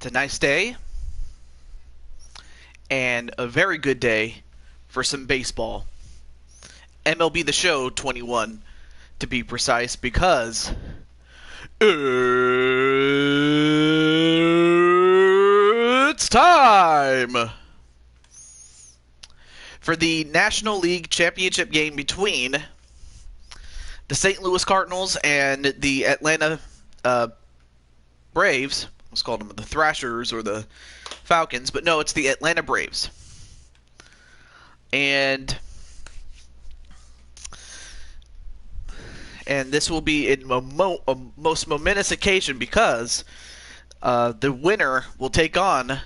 It's a nice day and a very good day for some baseball. MLB The Show 21 to be precise, because it's time for the National League Championship game between the St. Louis Cardinals and the Atlanta Braves. I was called them the Thrashers or the Falcons, but no, it's the Atlanta Braves. And this will be a most momentous occasion, because the winner will take on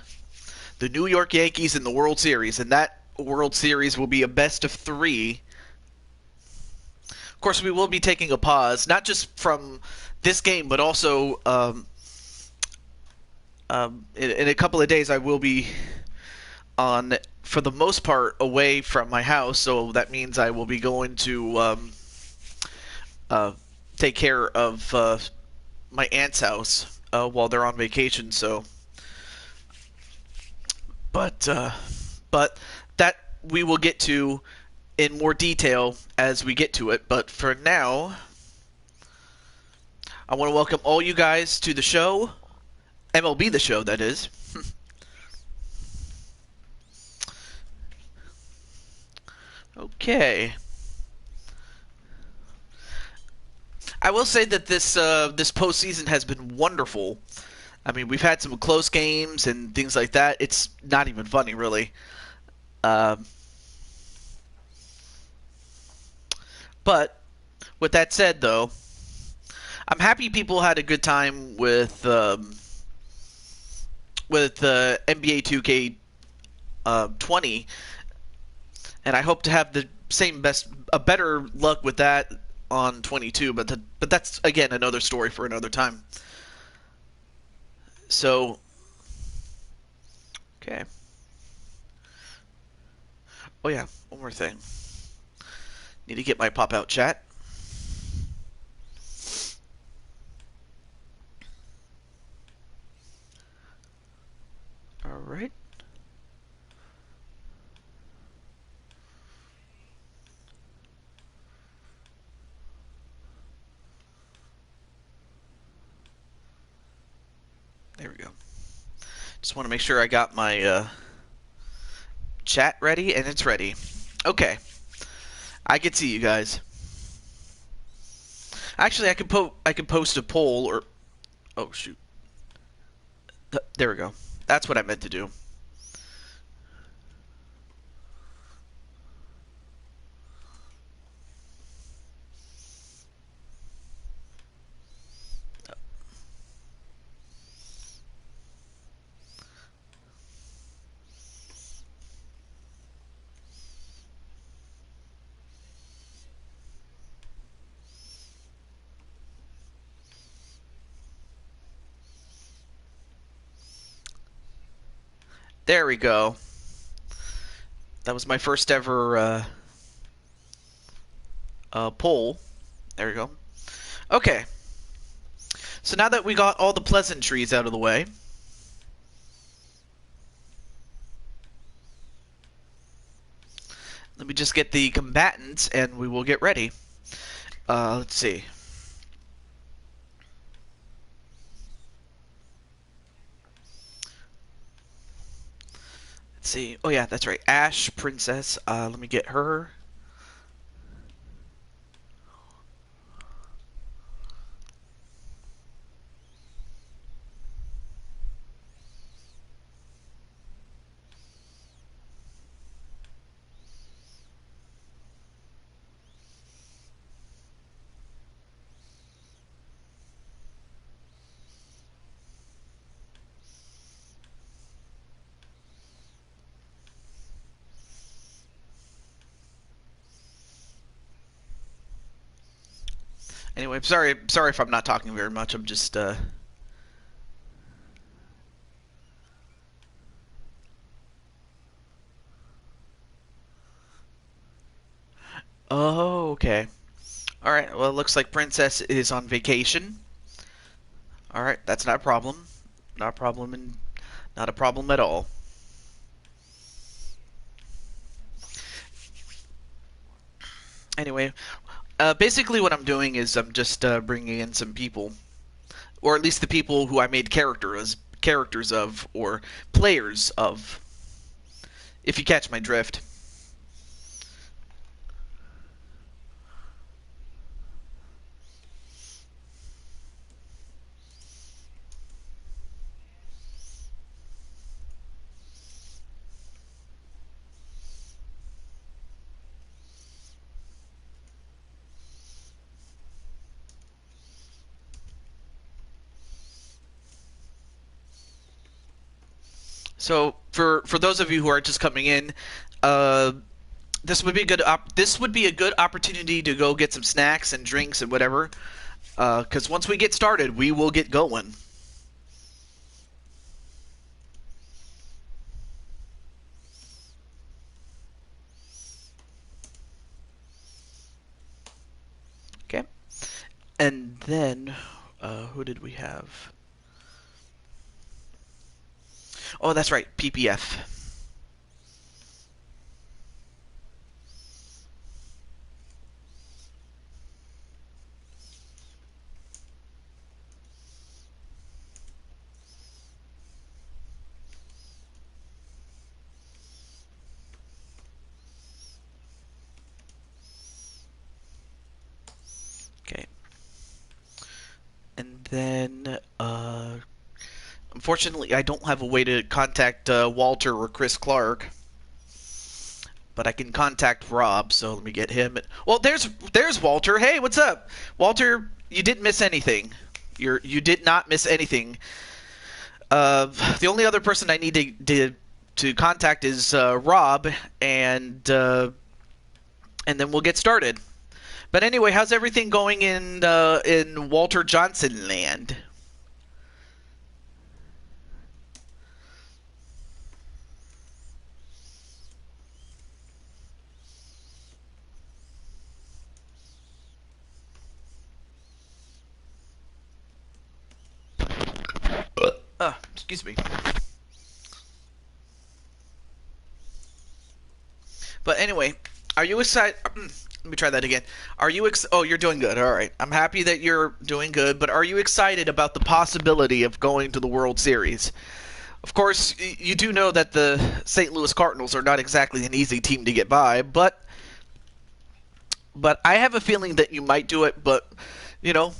the New York Yankees in the World Series, and that World Series will be a best of three. Of course, we will be taking a pause, not just from this game, but also in a couple of days I will be for the most part, away from my house, so that means I will be going to take care of my aunt's house while they're on vacation. So, but that we will get to in more detail as we get to it. But for now, I want to welcome all you guys to the show, MLB The Show, that is. Okay. I will say that this postseason has been wonderful. I mean, we've had some close games and things like that. It's not even funny, really. But with that said, though, I'm happy people had a good time with NBA 2K 20, and I hope to have the better luck with that on 22. But that's again another story for another time. So, okay. Oh yeah, one more thing. Need to get my pop-out chat. All right. There we go. Just want to make sure I got my chat ready, and it's ready. Okay. I can see you guys. Actually, I could post a poll, or oh shoot. There we go. That's what I meant to do. There we go. That was my first ever poll. There we go. Okay. So now that we got all the pleasantries out of the way, let me just get the combatants and we will get ready. Let's see. Let's see. Oh yeah, that's right. Ash Princess. Let me get her. Anyway, sorry if I'm not talking very much. I'm just Oh, okay. All right. Well, it looks like Princess is on vacation. All right, that's not a problem. Not a problem Not a problem at all. Anyway, basically what I'm doing is I'm just bringing in some people, or at least the people who I made characters of, or players of, if you catch my drift. So for those of you who are just coming in, uh, this would be a good opportunity to go get some snacks and drinks and whatever. Because once we get started, we will get going. Okay, and then who did we have? Oh, that's right, PPF. Okay, and then unfortunately, I don't have a way to contact Walter or Chris Clark, but I can contact Rob. So let me get him. Well, there's Walter. Hey, what's up, Walter? You didn't miss anything. You did not miss anything. The only other person I need to contact is Rob, and then we'll get started. But anyway, how's everything going in Walter Johnson land? Excuse me. But anyway, are you excited? Let me try that again. Are you Oh, you're doing good. All right. I'm happy that you're doing good, but are you excited about the possibility of going to the World Series? Of course, you do know that the St. Louis Cardinals are not exactly an easy team to get by, but I have a feeling that you might do it, but you know,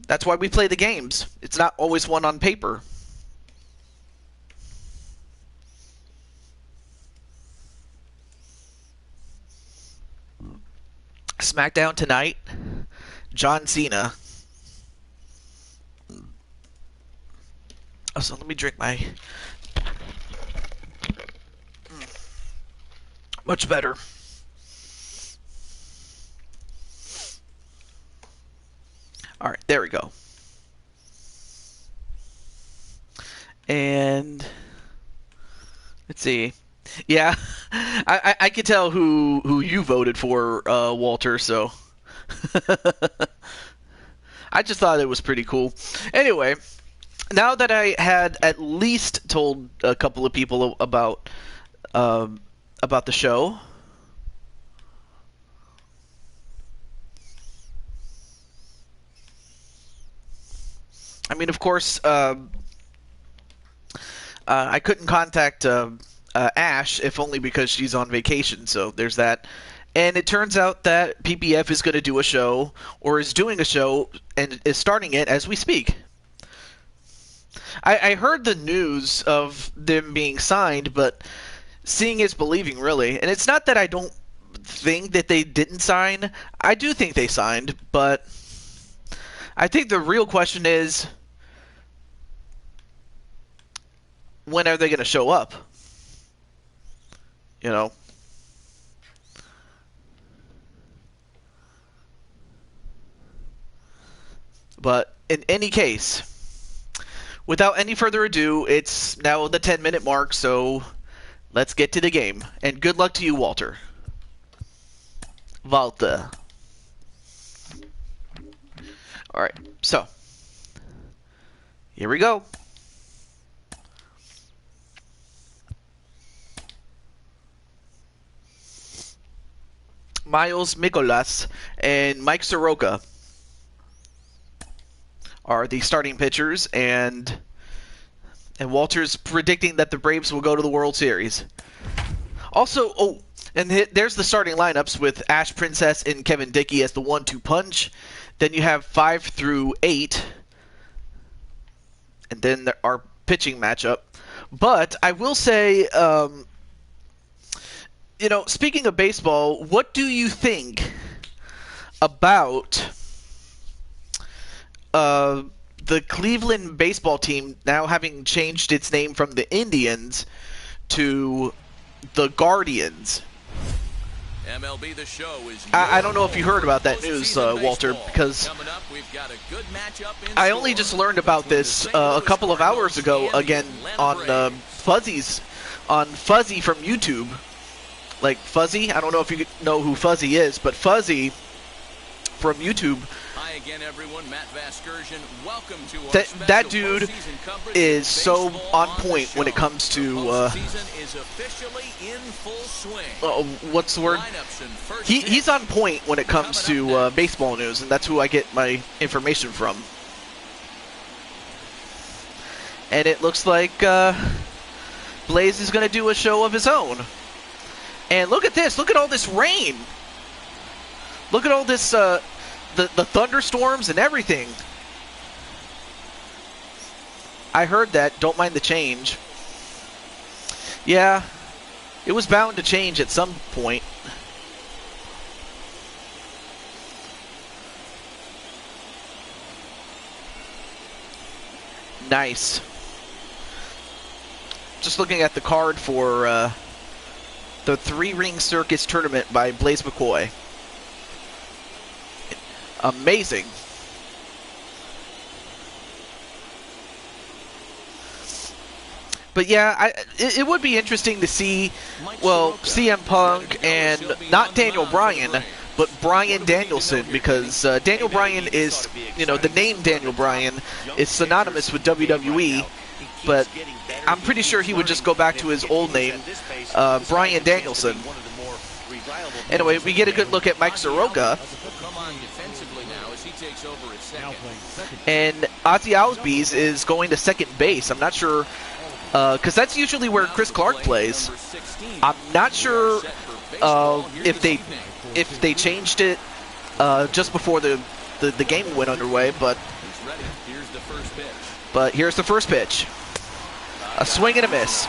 that's why we play the games. It's not always won on paper. SmackDown tonight, John Cena. Oh, so let me drink my... Much better. Alright, there we go. And... let's see. Yeah, I could tell who you voted for, Walter, so... I just thought it was pretty cool. Anyway, now that I had at least told a couple of people about the show, I mean, of course, I couldn't contact Ash, if only because she's on vacation, so there's that. And it turns out that PPF is going to do a show, or is doing a show, and is starting it as we speak. I heard the news of them being signed, but seeing is believing, really. And it's not that I don't think that they didn't sign. I do think they signed, but I think the real question is, when are they going to show up? You know? But in any case, without any further ado, it's now the 10-minute mark, so let's get to the game. And good luck to you, Walter. Walter. Alright, so here we go. Miles Mikolas, and Mike Soroka are the starting pitchers, and Walter's predicting that the Braves will go to the World Series. Also, there's the starting lineups with Ash Princess and Kevin Dickey as the 1-2 punch. Then you have 5 through 8, and then our pitching matchup. But I will say, speaking of baseball, what do you think about the Cleveland baseball team now having changed its name from the Indians to the Guardians? MLB The Show is I don't know if you heard about that news, Walter, because I only just learned about this a couple of hours ago again on Fuzzy from YouTube. Like Fuzzy, I don't know if you know who Fuzzy is, but Fuzzy from YouTube. Hi again, everyone. Matt Vasgersian. Welcome to our that dude is so on point when it comes to season is officially in full swing. What's the word? He's on point when it comes to baseball news, and that's who I get my information from. And it looks like Blaze is going to do a show of his own. And look at this! Look at all this rain! Look at all this the thunderstorms and everything. I heard that. Don't mind the change. Yeah, it was bound to change at some point. Nice. Just looking at the card for the 3-Ring Circus Tournament by Blaze McCoy. Amazing. But yeah, it would be interesting to see, well, CM Punk and not Daniel Bryan, but Bryan Danielson, because Daniel Bryan is, the name Daniel Bryan is synonymous with WWE, but I'm pretty sure he would just go back to his old name, Bryan Danielson. Anyway, we get a good look at Mike Soroka. And Ozzy Albies is going to second base. I'm not sure, because that's usually where Chris Clark plays. I'm not sure if they changed it just before the game went underway, but here's the first pitch. A swing and a miss.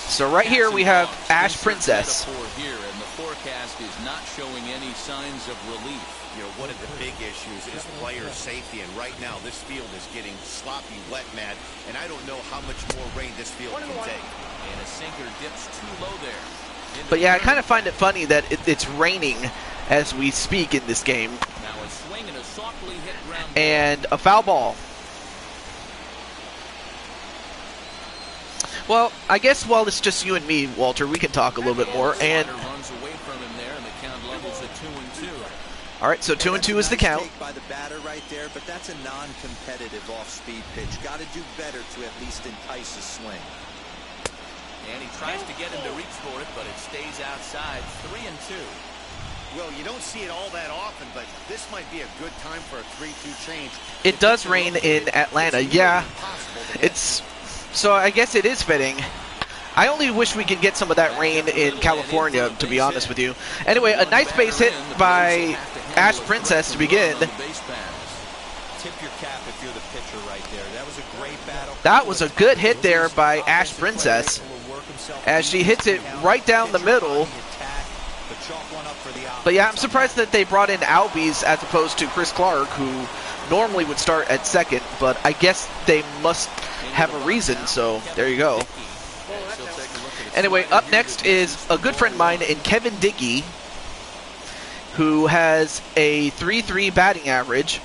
So right here we have Ash Princess. Forecast is not showing any signs of relief. One of the big issues is player safety, and right now this field is getting sloppy, wet, Matt, and I don't know how much more rain this field can take. And a sinker dips too low there. But yeah, I kind of find it funny that it's raining as we speak in this game. Now a swing and a softly hit ground and a foul ball. Well, I guess while it's just you and me, Walter, we can talk a little bit more. And runs away from him there, and the count levels at 2-2. All right, so 2-2 is the count. By the batter right there, but that's a non-competitive off-speed pitch. Got to do better to at least entice a swing. And he tries to get him to reach for it, but it stays outside. 3-2. Well, you don't see it all that often, but this might be a good time for a 3-2 change. It does rain in Atlanta. Yeah, it's. So I guess it is fitting. I only wish we could get some of that rain in California, to be honest with you. Anyway, a nice base hit by Ash Princess to begin. Tip your cap if you're the pitcher right there. That was a great battle. That was a good hit there by Ash Princess, as she hits it right down the middle. But yeah, I'm surprised that they brought in Albies as opposed to Chris Clark, who normally would start at second, but I guess they must have a reason, so there you go. Anyway, up next is a good friend of mine in Kevin Dickey, who has a 3.3 batting average,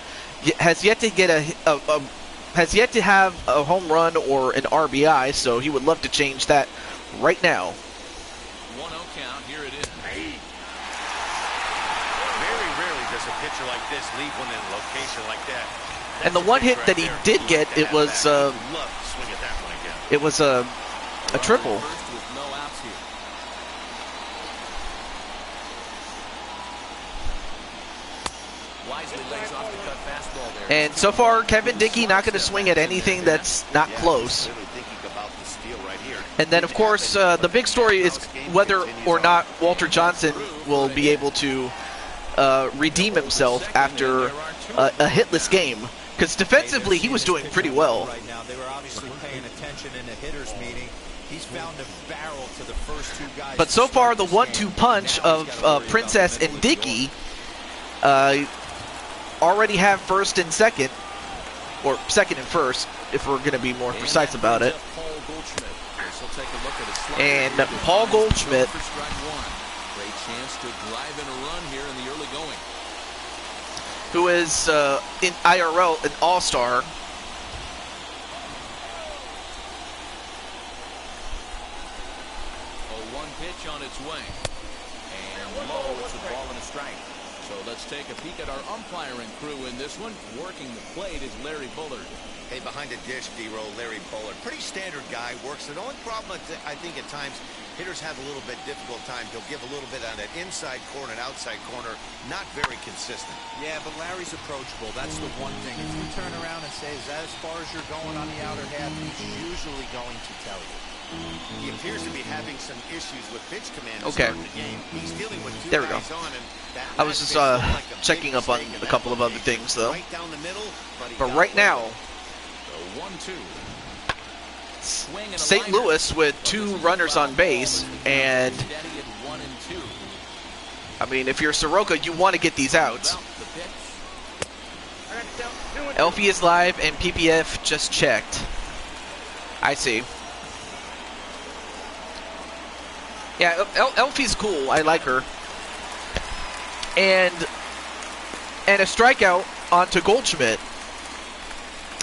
has yet to get has yet to have a home run or an RBI, so he would love to change that right now. 1-0 count. Here it is. Very rarely does a pitcher like this leave one in a location like that. And the one hit that he did get, it was a triple. And so far, Kevin Dickey not going to swing at anything that's not close. And then, of course, the big story is whether or not Walter Johnson will be able to redeem himself after a hitless game. Because defensively, he was doing pretty well. Right now, they were obviously paying attention in the hitters meeting. He's found a barrel to the first two guys. But so far, the 1-2 punch of Princess and Dickey already have first and second, or second and first, if we're going to be more precise about it. And Paul Goldschmidt, Great chance to drive in a run here in the early going. who is in IRL an all-star. One pitch on its way. And low, it's a ball and a strike. So let's take a peek at our umpiring crew in this one. Working the plate is Larry Bullard. Hey, behind the dish, D-Roll, Larry Bullard. Pretty standard guy, works it. The only problem, I think, at times, hitters have a little bit difficult time. He'll give a little bit on that inside corner and outside corner. Not very consistent. Yeah, but Larry's approachable. That's the one thing. If you turn around and say, is that as far as you're going on the outer half, he's usually going to tell you. He appears to be having some issues with pitch command to Okay. start the game. He's dealing with two There we go. guys on him. I was just checking up on a couple of other things, though. Right down the middle, he But got right away. now, The 1-2. Swing and a St. liner. Louis with 2 runners on base, and Steady at 1 and 2. I mean, if you're Soroka, you want to get these outs. About the pitch. Elfie is live, and PPF just checked. I see. Yeah, Elfie's cool. I like her. And a strikeout onto Goldschmidt.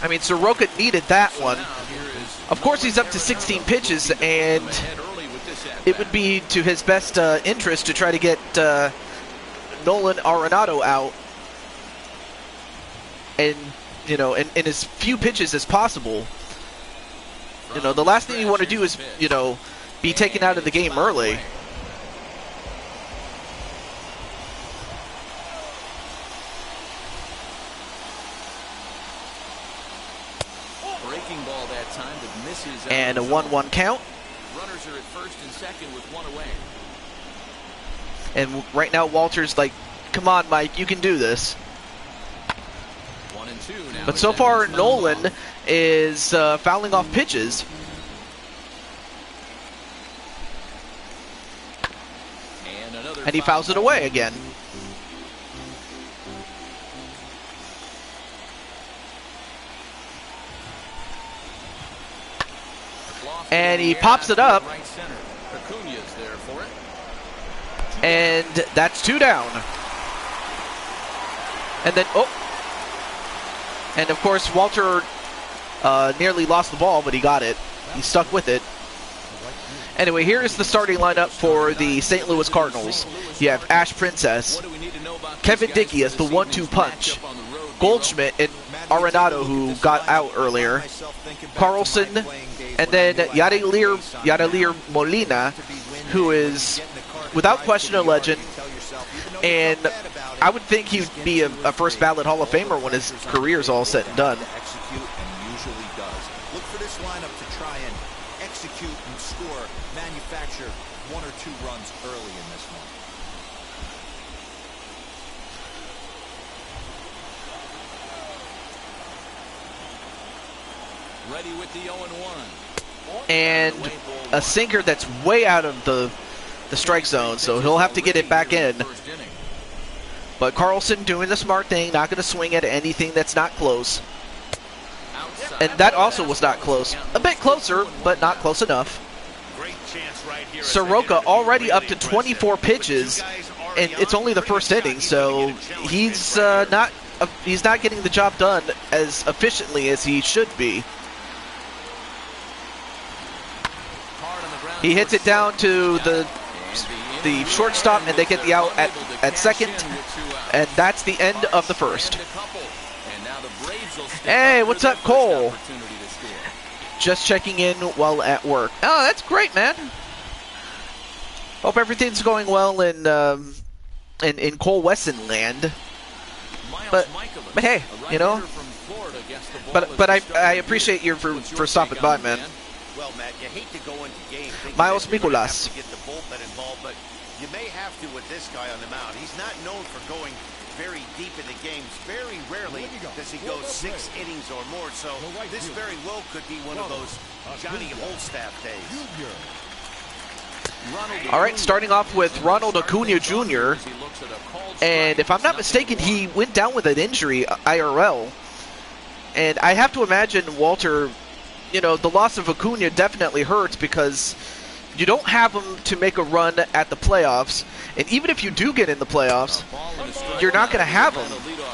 I mean, Soroka needed that one. Of course, he's up to 16 pitches, and it would be to his best interest to try to get Nolan Arenado out, and in as few pitches as possible. The last thing you want to do is be taken out of the game early. Breaking ball that time that misses. And a 1-1 count. Runners are at first and second with 1 away. And right now, Walter's like, "Come on, Mike, you can do this." 1 and 2 now. But so far, Nolan is fouling off pitches. And he fouls it away again. And he pops it up. And that's 2 down. And then, and of course, Walter nearly lost the ball, but he got it. He stuck with it. Anyway, here is the starting lineup for the St. Louis Cardinals. You have Ash Princess, Kevin Dickey as the 1-2 punch, Goldschmidt and Arenado, who got out earlier, Carlson, and then Yadier Molina, who is, without question, a legend. And I would think he would be a first ballot Hall of Famer when his career is all said and done. Execute and usually does. Look for this lineup to try and execute and score, manufacture 1 or 2 runs early in this one. Ready with the 0-1. And a sinker that's way out of the strike zone, so he'll have to get it back in. But Carlson doing the smart thing, not going to swing at anything that's not close. And that also was not close. A bit closer, but not close enough. Soroka already up to 24 pitches, and it's only the first inning, so he's not getting the job done as efficiently as he should be. He hits it down to the shortstop, and they get the out at second, and that's the end of the first. Hey, what's up, Cole? Just checking in while at work. Oh, that's great, man. Hope everything's going well in Cole Wesson land. but hey, you know. But I appreciate you for stopping by, man. Well, Matt, you hate to go into games Miles thinking that you're gonna have Mikolas. to get the bullpen involved, but you may have to with this guy on the mound. He's not known for going very deep into games. Very rarely does he go 6 innings or more, so this very well could be one of those Johnny Holstaff days. All right, starting off with Ronald Acuna Jr. And if I'm not mistaken, he went down with an injury, IRL. And I have to imagine, Walter, you know, the loss of Acuna definitely hurts because you don't have him to make a run at the playoffs. And even if you do get in the playoffs, you're not going to have him.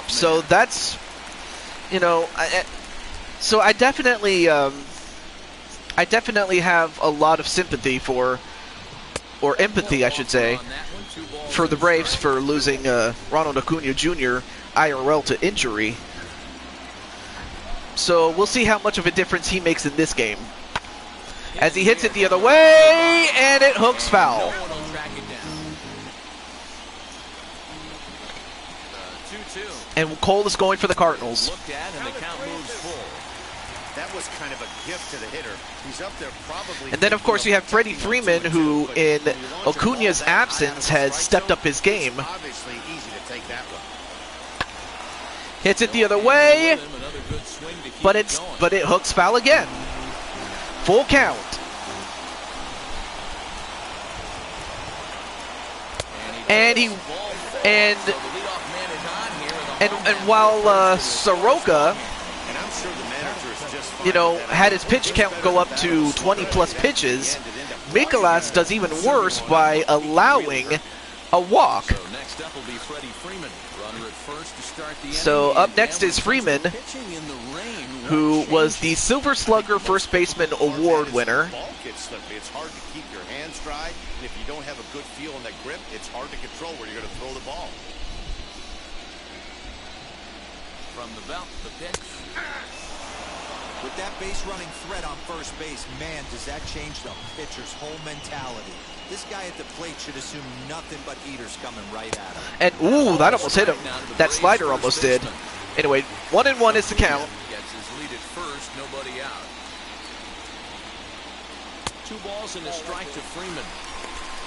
So that's, you know, so I definitely have a lot of sympathy for, or empathy, I should say, for the Braves for losing Ronald Acuna Jr. IRL to injury. So we'll see how much of a difference he makes in this game. As he hits it the other way, and it hooks foul. And Cole is going for the Cardinals. That was kind of a gift to the hitter. He's up there probably. And then, of course, you have Freddie Freeman, who, in Acuna's absence, has stepped up his game. Obviously easy to take that one. Hits it the other way, but it hooks foul again. Full count. And while Soroka, you know, had his pitch count go up to 20+ pitches, Mikolas does even worse by allowing a walk. So up next is Freeman, who was the Silver Slugger First Baseman Award winner. It's hard to keep your hands dry, and if you don't have a good feel in that grip, it's hard to control where you're going to throw the ball. From the belt, the pitch. With that base running threat on first base, man, does that change the pitcher's whole mentality. This guy at the plate should assume nothing but heaters coming right at him. And ooh, that almost hit him. That slider almost did. Anyway, 1-1 is the count. Gets his lead at first, nobody out. 2 balls and a strike to Freeman.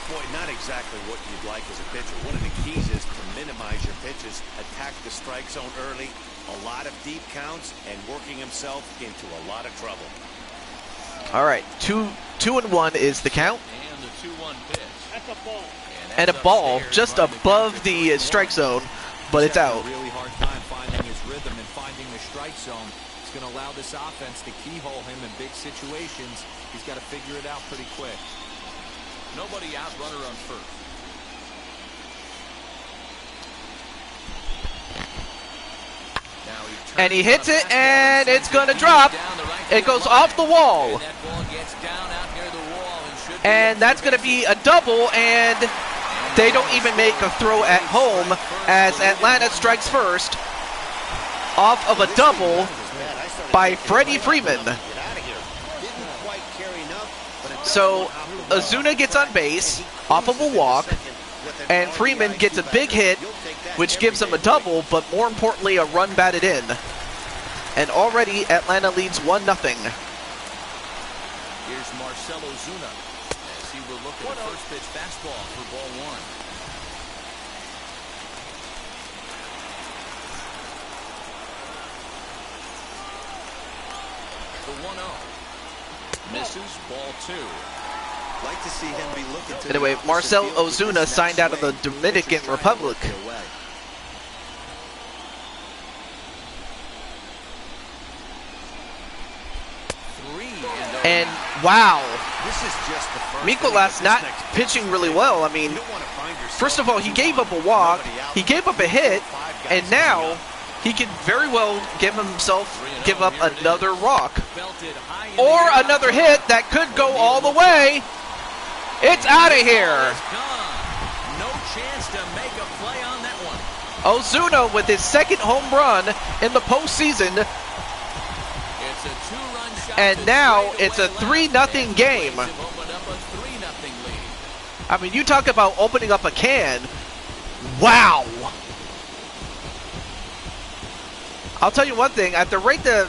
Boy, not exactly what you'd like as a pitcher. One of the keys is to minimize your pitches, attack the strike zone early, a lot of deep counts, and working himself into a lot of trouble. All right, 2-1 is the count. And the 2-1 pitch. That's a ball. And a ball just above the strike zone, but it's out. He's having a really hard time finding his rhythm and finding the strike zone. It's going to allow this offense to keyhole him in big situations. He's got to figure it out pretty quick. Nobody out, runner on first. And he hits it, and it's going to drop. It goes off the wall. And that's going to be a double, and they don't even make a throw at home as Atlanta strikes first off of a double by Freddie Freeman. So Ozuna gets on base off of a walk, and Freeman gets a big hit, which gives him a double, but more importantly, a run batted in. And already Atlanta leads 1-0. Here's Marcell Ozuna as he will look at the first pitch fastball for ball 1. The 1-0. Misses, ball 2. Like to see him be looking to Anyway, Marcell Ozuna signed out of the Dominican Republic. And wow, Mikolas not pitching really well. I mean, first of all, he gave up a walk, he gave up a hit, and now he can very well give up another walk or another hit that could go all the way. It's out of here. No chance to make a play on that one. Ozuna with his second home run in the postseason. It's a 2-run shot. And now it's a 3-0 game. Opened up a 3-0 lead. I mean, you talk about opening up a can. Wow. I'll tell you one thing. At the rate the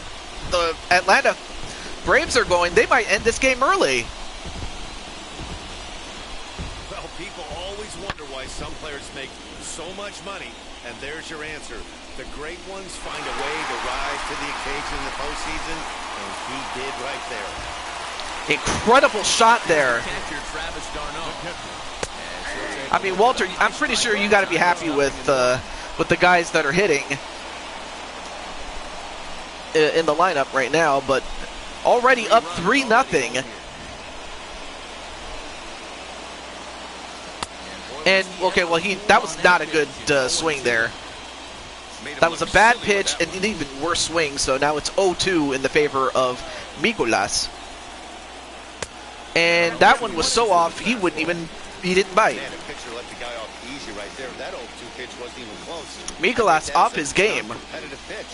Atlanta Braves are going, they might end this game early. Well, people always wonder why some players make so much money, and there's your answer. The great ones find a way to rise to the occasion in the postseason, and he did right there. Incredible shot there. I mean, Walter, I'm pretty sure you got to be happy with the guys that are hitting in the lineup right now, but already up 3-0. And okay, well that was not a good swing there. That was a bad pitch and an even worse swing. So now it's 0-2 in the favor of Mikolas. And that one was so off he didn't bite. Man, a pitcher let the guy off easy right there. That 0-2 pitch wasn't even close. Mikolas off his game. Competitive pitch.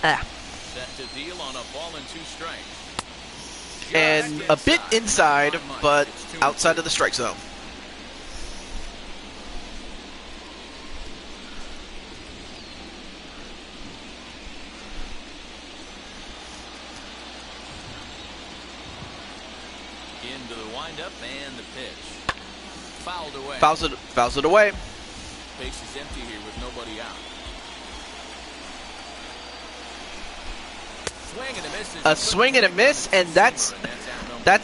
Set to deal on a ball and 2 strikes. And a bit inside, but outside of the strike zone. Into the windup and the pitch. Fouled away. Fouls it away. Base is empty here with nobody out. A swing and a miss, and that's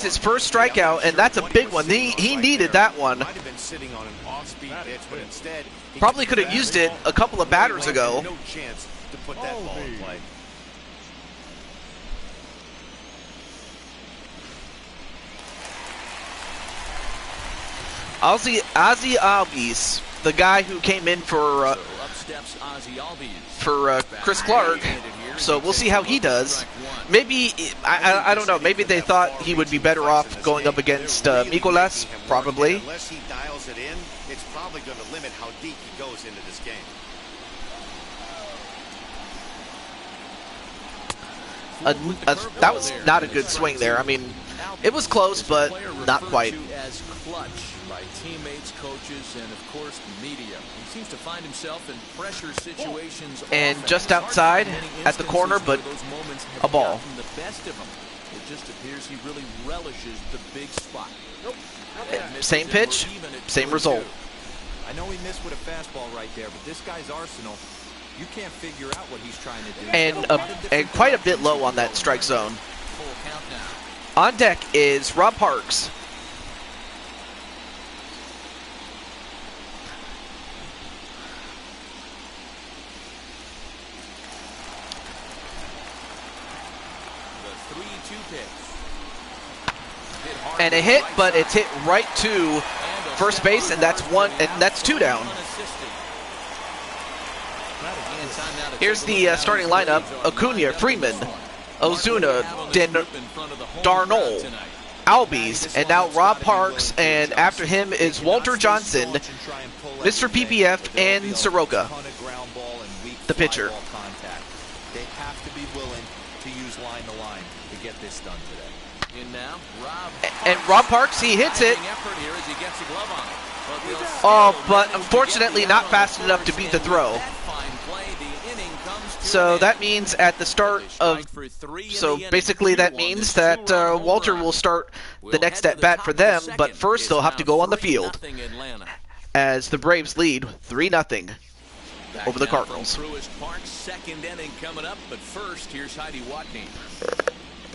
his first strikeout, and that's a big one. He needed that one. Might have been sitting on an off-speed pitch, but instead Probably could have used it a couple of batters ago. No chance to put that ball in play. Ozzy Albies, the guy who came in for Chris Clark. So we'll see how he does. Maybe, I don't know, maybe they thought he would be better off going up against Mikolas, probably. Unless he dials it in, it's probably going to limit how deep he goes into this game. That was not a good swing there. I mean, it was close, but not quite. As clutch by teammates, coaches, and of course the media. He seems to find himself in pressure situations. And just outside at the corner, but a ball. The best of him. It just appears he really relishes the big spot. Same pitch, same result. I know he missed with a fastball right there, but this guy's arsenal, you can't figure out what he's trying to do. And quite a bit low on that strike zone. Full count now. On deck is Rob Parks. The 3-2 pitch. And a hit, but it's hit right to first base, and that's 2 down. Here's the starting lineup: Acuna, Freeman, Ozuna, Darnold, Albies, and now Rob Parks, and after him is Walter Johnson, Mr. PPF, and Soroka, the pitcher. They have to be willing to use line to line to get this done today. In now, Rob. And Rob Parks, he hits it. Oh, but unfortunately not fast enough to beat the throw. So that means at the start of, so basically that means that Walter will start the next at bat for them, but first they'll have to go on the field as the Braves lead 3-0 over the Cardinals. Second inning coming up, but first here's Heidi Watney.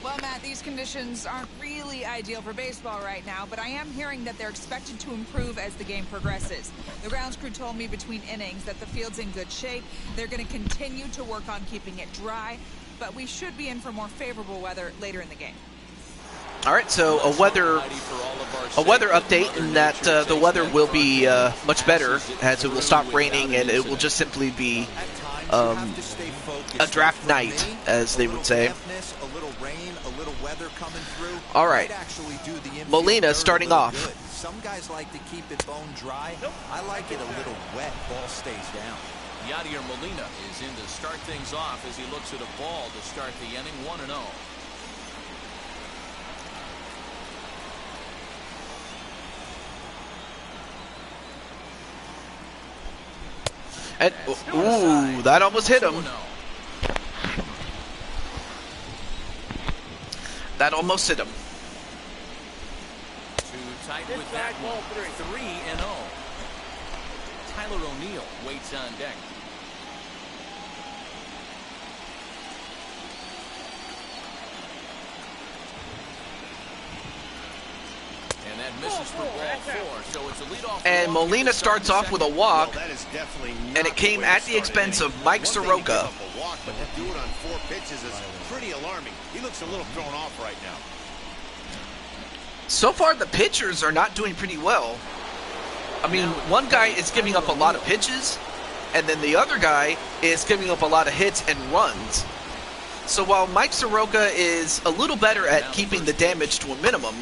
Well, Matt, these conditions aren't really ideal for baseball right now, but I am hearing that they're expected to improve as the game progresses. The grounds crew told me between innings that the field's in good shape. They're going to continue to work on keeping it dry, but we should be in for more favorable weather later in the game. All right, so a weather update in that the weather will be much better as it will stop raining and it will just simply be a draft night, as they would say. All right, Molina starting off. Some guys like to keep it bone dry. I like it a little wet. Ball stays down. Yadier Molina is in to start things off as he looks at a ball to start the inning 1-0. And, ooh, that almost hit him. That almost hit him. Too tight with that one. 3-0. Tyler O'Neill waits on deck. And that misses for ball 4, so it's a leadoff. And Molina starts off with a walk, Well, that is definitely and it came at the expense of Mike Soroka. Walk, but to do it on 4 pitches is pretty alarming. He looks a little thrown off right now. So far, the pitchers are not doing pretty well. I mean, one guy is giving up a lot of pitches, and then the other guy is giving up a lot of hits and runs. So while Mike Soroka is a little better at keeping the damage to a minimum,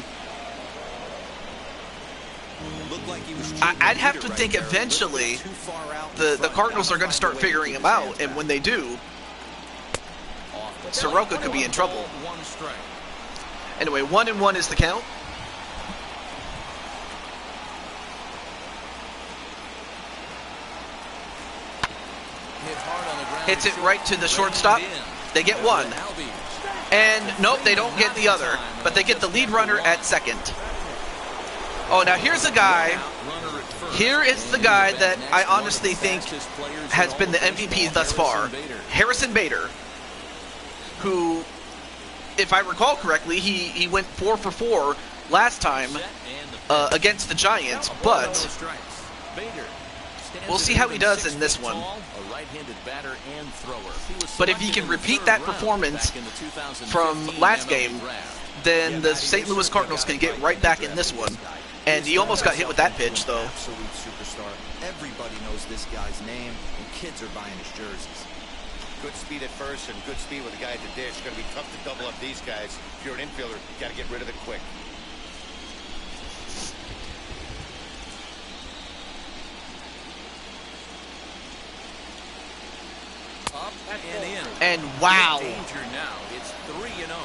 I'd have to think eventually the Cardinals are going to start figuring him out, and when they do, Soroka could be in trouble. Anyway, 1-1 is the count. Hits it right to the shortstop. They get one. And nope, they don't get the other, but they get the lead runner at second. Oh, now here's a guy. Here is the guy that I honestly think has been the MVP thus far. Harrison Bader, who, if I recall correctly, he went 4 for 4 last time against the Giants, but we'll see how he does in this one. But if he can repeat that performance from last game, then the St. Louis Cardinals can get right back in this one. And he almost got hit with that pitch, though. Absolute superstar. Everybody knows this guy's name, and kids are buying his jerseys. Good speed at first and good speed with the guy at the dish. It's going to be tough to double up these guys. If you're an infielder, you got to get rid of it quick. Up and in. And wow. Danger now. It's 3-0.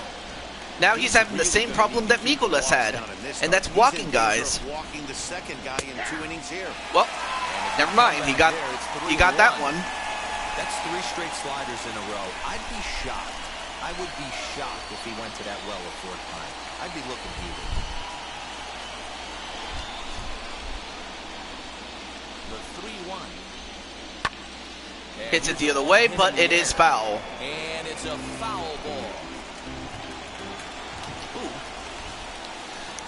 Now he's having the same problem that Mikolas had, and that's walking guys. Walking the second guy in 2 innings here. Well, never mind. He got that one. That's 3 straight sliders in a row. I'd be shocked. I would be shocked if he went to that well a 4th time. I'd be looking heated. The 3-1. Hits it the other way, but it is foul. And it's a foul ball.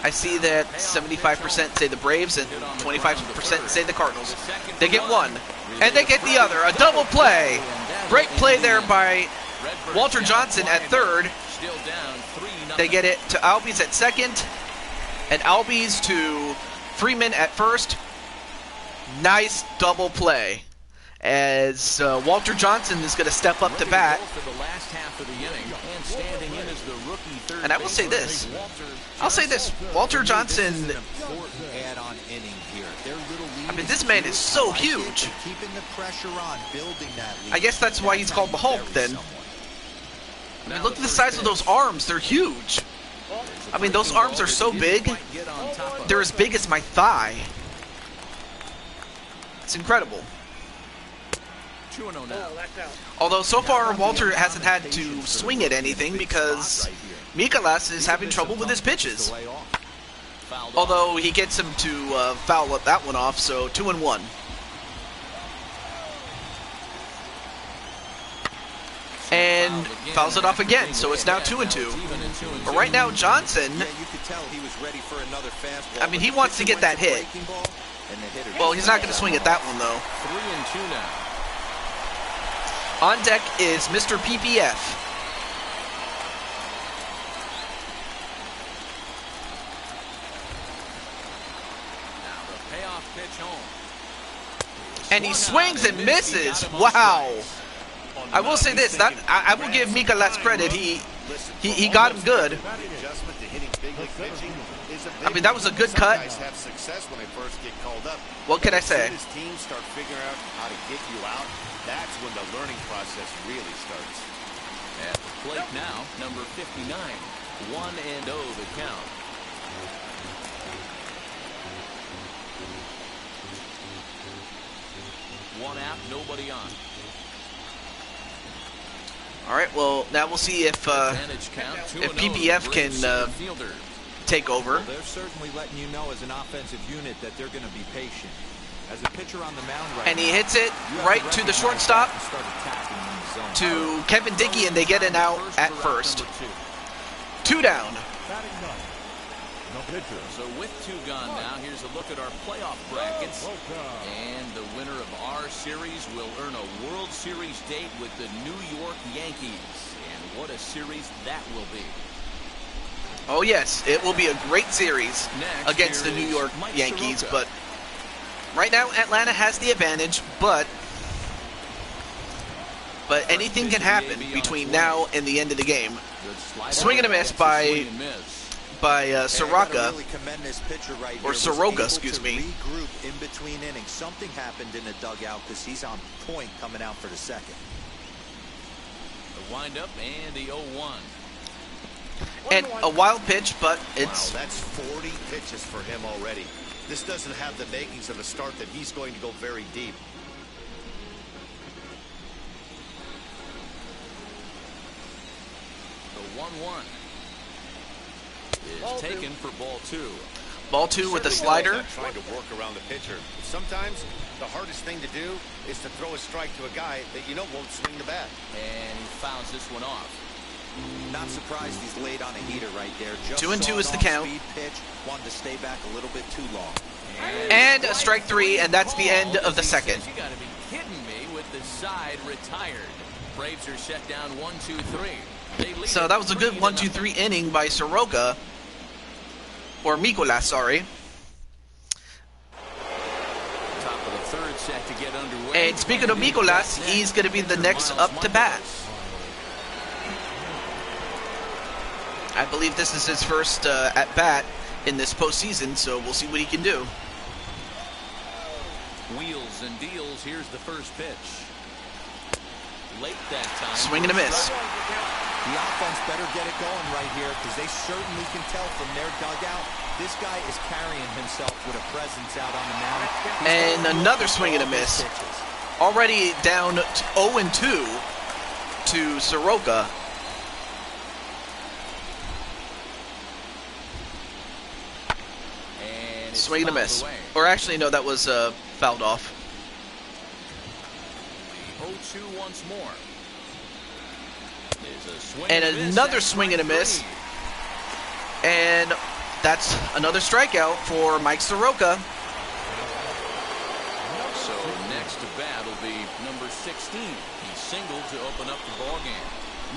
I see that 75% say the Braves and 25% say the Cardinals. They get one, and they get the other. A double play. Great play there by Walter Johnson at third. They get it to Albies at second, and Albies to Freeman at first. Nice double play, as Walter Johnson is going to step up to bat. And I will say this. Walter Johnson, I mean, this man is so huge. I guess that's why he's called the Hulk then. I mean, look at the size of those arms. They're huge. I mean, those arms are so big. They're as big as my thigh. It's incredible. Although so far Walter hasn't had to swing at anything because Mikolas is having trouble with his pitches. Although he gets him to foul that one off, so 2-1. And fouls it off again, so it's now 2-2. But right now Johnson, I mean, he wants to get that hit. Well, he's not going to swing at that one though. 3-2 now. On deck is Mr. PPF. Now the payoff pitch home. And he swings and misses. Wow. I will say this, that I will give Mikolas credit. He got him good. I mean, that was a good cut. What can I say? As teams start figuring out how to get you out, that's when the learning process really starts. At the plate now, number 59. 1-0 the count. One out, nobody on. All right. Well, now we'll see if PPF can take over. Well, they're certainly letting you know as an offensive unit that they're going to be patient. As a pitcher on the mound right And he now, hits it right to the shortstop to Kevin Dickey, and they get an out at first. 2 down. So with 2 gone now, here's a look at our playoff brackets. And the winner of our series will earn a World Series date with the New York Yankees. And what a series that will be. Oh, yes. It will be a great series Next, against the here New is York Mike Yankees. Soroka. But right now, Atlanta has the advantage. But anything can happen between now and the end of the game. Swing and a miss by Soroka, really commend this pitcher right or here. Soroka, Was able excuse to me. regroup in between innings. Something happened in the dugout because he's on point coming out for the second. The windup and the 0-1. And a wild pitch, but it's... Wow, that's 40 pitches for him already. This doesn't have the makings of a start that he's going to go very deep. The 1-1 is taken for ball 2. Ball 2 with a slider. Trying to work around the pitcher. Sometimes the hardest thing to do is to throw a strike to a guy that you know won't swing the bat. And he fouls this one off. Not surprised he's laid on a heater right there. Just 2-2 is the saw an count. off-speed pitch, wanted to stay back a little bit too long. And a strike 3, and that's the end of the second. You got to be kidding me with the side retired. Braves are set down 1-2-3. So that was a good 1-2-3 inning by Soroka. Or Mikolas, sorry. Top of the 3rd set to get underway. And speaking of Mikolas, he's going to be the next up to bat. I believe this is his first at-bat in this postseason, so we'll see what he can do. Wheels and deals. Here's the first pitch. Late that time. Swing and a miss. The offense better get it going right here because they certainly can tell from their dugout this guy is carrying himself with a presence out on the mound. And another swing and a miss. Already down 0-2 to Soroka. And Swing and a miss. away. Or actually, no, that was fouled off. The 0-2 once more. There's a swing And and a miss. another That's swing and a strike miss. 3. And that's another strikeout for Mike Soroka. So next to bat will be number 16. He singled to open up the ball game.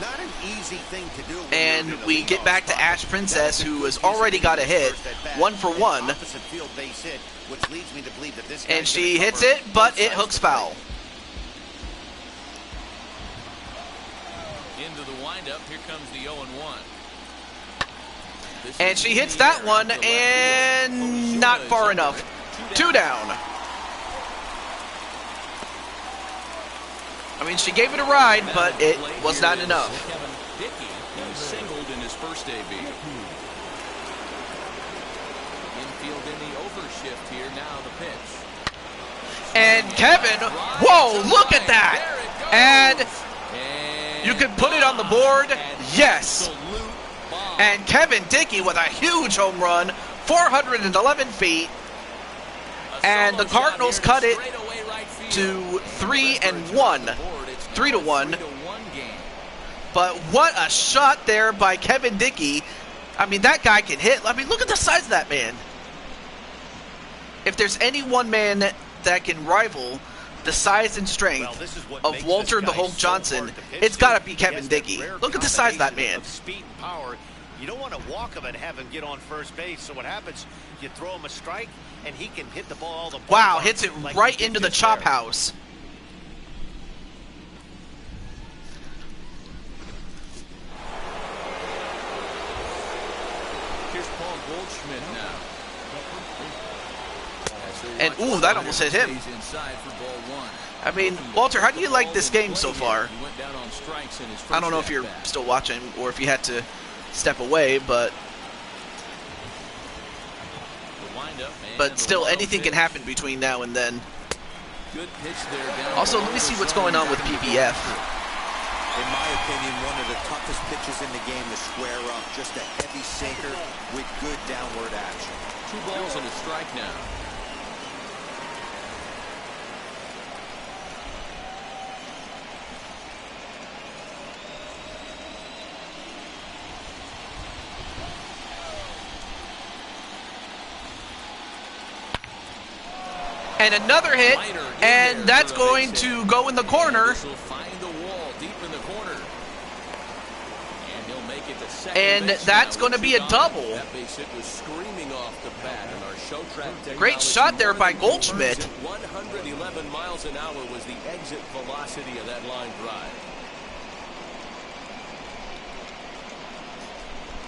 Not an easy thing to do. And we get back to Ash Princess, who has already got a hit, 1 for 1. And she hits it, but it hooks foul. Into the windup. Here comes the 0-1. And she hits that one, and not far enough. 2 down. I mean, she gave it a ride, but it was not enough. Kevin Dickey, he singled in his first AB. Infield in the overshift here. Now the pitch. And Kevin, whoa, look at that. And you can put it on the board. Yes. And Kevin Dickey with a huge home run, 411 feet. And the Cardinals cut it to 3-1. 3-1. But what a shot there by Kevin Dickey. I mean, that guy can hit. I mean, look at the size of that man. If there's any one man that can rival the size and strength of Walter the Hulk Johnson, it's got to be Kevin Dickey. Look at the size of that man. Speed and power. You don't want to walk him and have him get on first base. So what happens? You throw him a strike, and he can hit the ball. Wow, hits it right into the chop house. Here's Paul Goldschmidt now. And, ooh, that almost hit him. I mean, Walter, how do you like this game so far? I don't know if you're still watching or if you had to step away, but still, anything can happen between now and then. good pitch there down. Also, let me see what's going on with PBF. In my opinion, one of the toughest pitches in the game to square up. Just a heavy sinker with good downward action. 2 balls and a strike now. And another hit, and that's going to go in the corner. This will find the wall deep in the corner. And he'll make it to second And base that's now going to with be 2 a gone. double. That base hit was screaming off the bat, and our show track Great shot there by Goldschmidt. 111 miles an hour was the exit velocity of that line drive.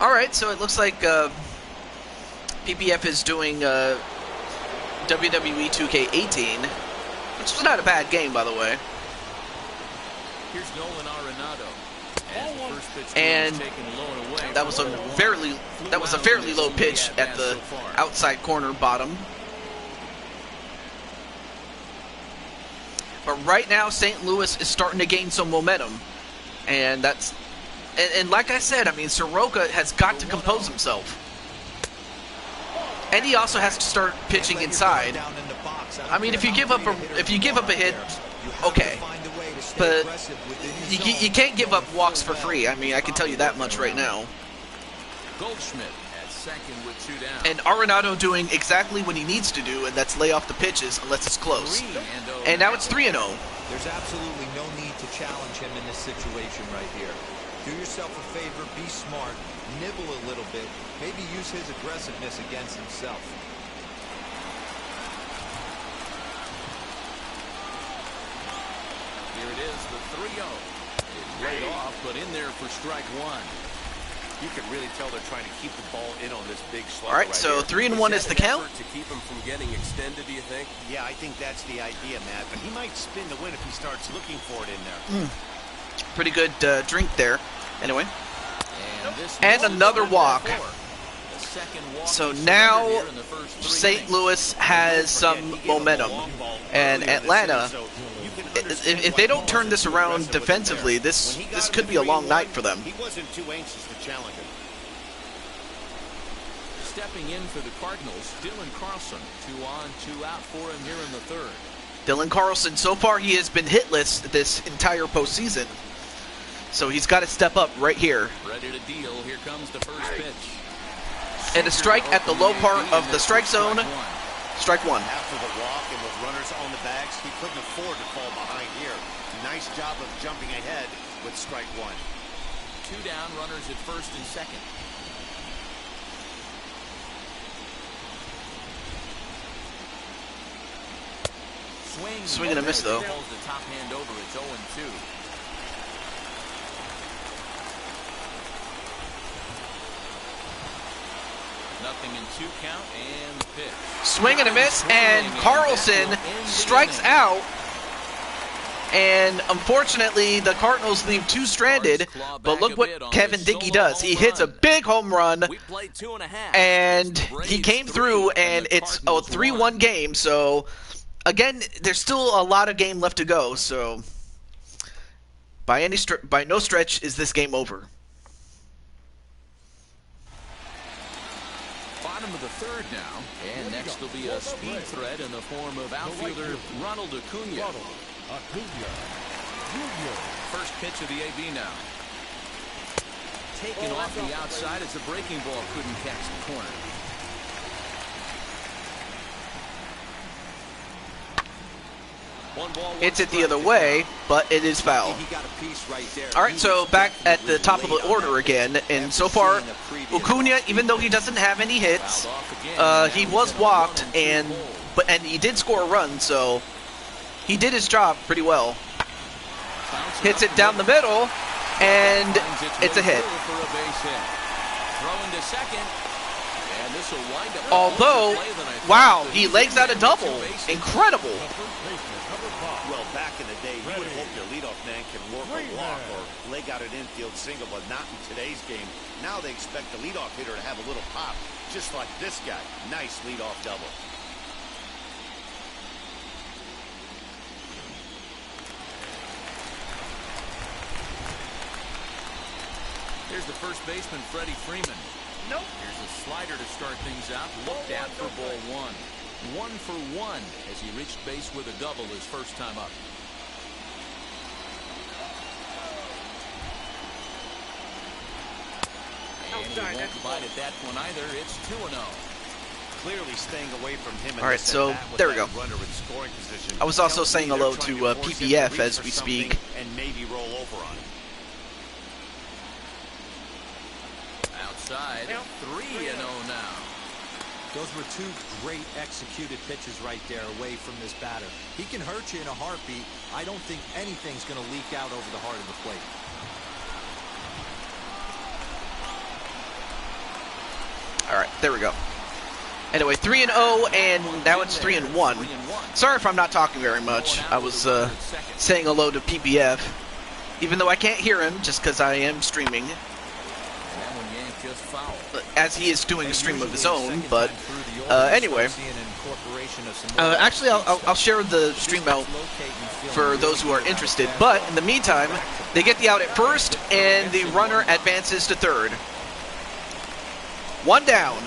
All right, so it looks like PBF is doing WWE 2K18, which was not a bad game, by the way. Here's Nolan Arenado. As the first pitch And was taken low and away. that was a fairly low pitch at the outside corner bottom. But right now, St. Louis is starting to gain some momentum, and that's and like I said, I mean, Soroka has got to compose himself. And he also has to start pitching inside. I mean, if you give up a hit, okay, but you can't give up walks for free. I mean, I can tell you that much right now. Goldschmidt at second with 2 down. And Arenado doing exactly what he needs to do, and that's lay off the pitches unless it's close. And now it's 3-0. There's absolutely no need to challenge him in this situation right here. Do yourself a favor, be smart, nibble a little bit, maybe use his aggressiveness against himself. Here it is, the 3-0. It's laid off, but in there for strike 1. You can really tell they're trying to keep the ball in on this big slugger. All right, so 3-1 is the count. To keep him from getting extended, do you think? Yeah, I think that's the idea, Matt. But he might spin the win if he starts looking for it in there. Pretty good drink there. Anyway, And, this and misses another on walk. that 4. The second walk So he now surrendered here in the first 3 St. innings. Louis has some momentum, and Atlanta, if they don't turn this around defensively, this could be a long night for them. He wasn't too anxious to challenge him. Stepping in for the Cardinals, Dylan Carlson. 2 on, 2 out for him here in the 3rd. Dylan Carlson, so far he has been hitless this entire postseason, so he's got to step up right here. Ready to deal. Here comes the first pitch. And a strike at the low part of the strike zone. Strike 1. After the walk and with runners on the bags, he couldn't afford to fall behind here. Nice job of jumping ahead with strike 1. 2 down, runners at first and second. Swing and a miss, though. Holds the top hand over. It's 0-2. Nothing in 2 count and the pitch. Swing and a miss, and Carlson strikes out. And unfortunately, the Cardinals leave 2 stranded. But look what Kevin Dickey does. He hits a big home run, We played 2.5. and he came through, and it's a 3-1 game. So, again, there's still a lot of game left to go. So, by no stretch is this game over. Bottom of the 3rd now, and next will be a speed threat in the form of outfielder Ronald Acuna. First pitch of the AB now. Taken off the outside as the breaking ball couldn't catch the corner. Hits it the other way, but it is foul. All right, so back at the top of the order again, and so far, Acuna, even though he doesn't have any hits, he was walked, and he did score a run, so he did his job pretty well. Hits it down the middle, and it's a hit. Although, wow, he legs out a double. Incredible. Well, back in the day, you would hope your leadoff man can work a walk or leg out an infield single, but not in today's game. Now they expect the leadoff hitter to have a little pop, just like this guy. Nice leadoff double. here's the first baseman, Freddie Freeman. Nope. Here's a slider to start things out. Looked at for ball one. 1 for 1 as he reached base with a double his first time up. And he won't bite at that one either. It's 2-0. Clearly staying away from him. All right, so there we go. I was also saying hello to PPF as we speak. And maybe roll over on him. Outside, 3-0 now. Those were two great executed pitches right there away from this batter. He can hurt you in a heartbeat. I don't think anything's going to leak out over the heart of the plate. All right, there we go. Anyway, 3-0, and now it's 3-1. Sorry if I'm not talking very much. I was saying hello to PPF, even though I can't hear him, just because I am streaming, as he is doing a stream of his own. But anyway, actually, I'll share the stream out for those who are interested. But in the meantime, they get the out at first, and the runner advances to third. One down.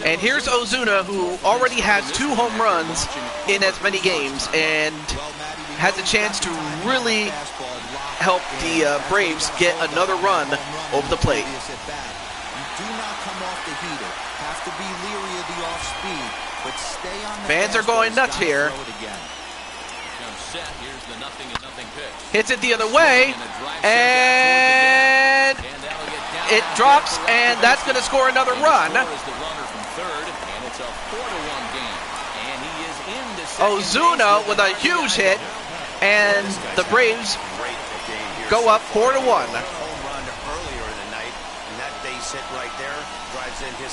And here's Ozuna, who already has 2 home runs in as many games and has a chance to really help the Braves get another run over the plate. Fans are going nuts here. Hits it the other way, and it drops, and that's going to score another run. Ozuna with a huge hit, and the Braves go up 4-1.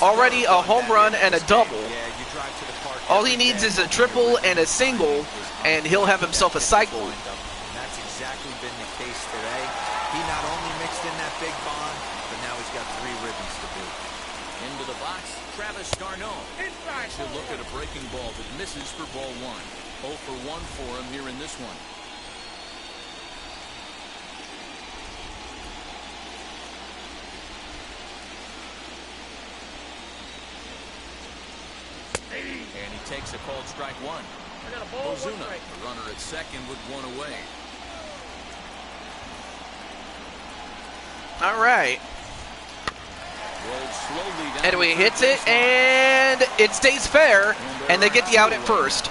Already a home run and a double. All he needs is a triple and a single, and he'll have himself a cycle. That's exactly been the case today. He not only mixed in that big bomb, but now he's got 3 ribbons to boot. Into the box, Travis d'Arnaud. He'll look at a breaking ball that misses for ball 1. 0 for 1 for him here in this one. And he takes a called strike 1. Ozuna, the runner at second with 1 away. All right. Anyway, hits it, and it stays fair, and they get the out at first.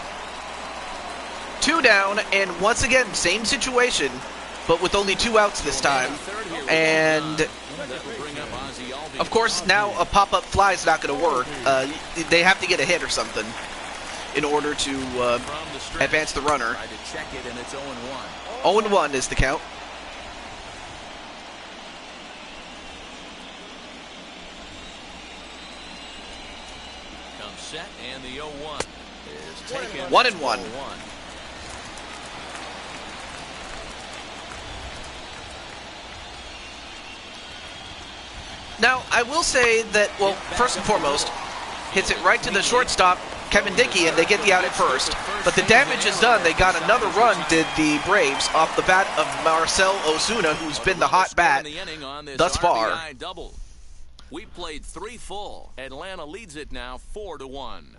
2 down, and once again, same situation, but with only 2 outs this time. And of course, now a pop-up fly is not going to work. They have to get a hit or something in order to advance the runner. 0-1 is the count. Comes set, and the 0-1 is taken. 1-1. Now, I will say that, well, first and foremost, hits it right to the shortstop, Kevin Dickey, and they get the out at first. But the damage is done. They got another run, did the Braves, off the bat of Marcell Ozuna, who's been the hot bat thus far. We played 3 full. Atlanta leads it now 4-1.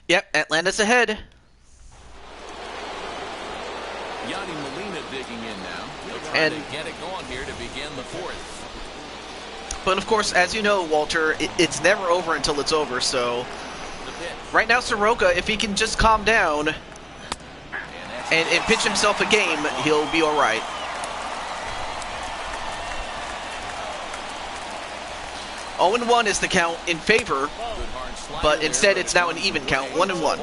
Yep, Atlanta's ahead. Yadi Molina digging in now. And to get it going here to begin the 4th. But of course, as you know, Walter, it's never over until it's over. So right now, Soroka, if he can just calm down and pitch himself a game, he'll be all right. Oh, 0-1 is the count in favor, but instead it's now an even count, 1-1.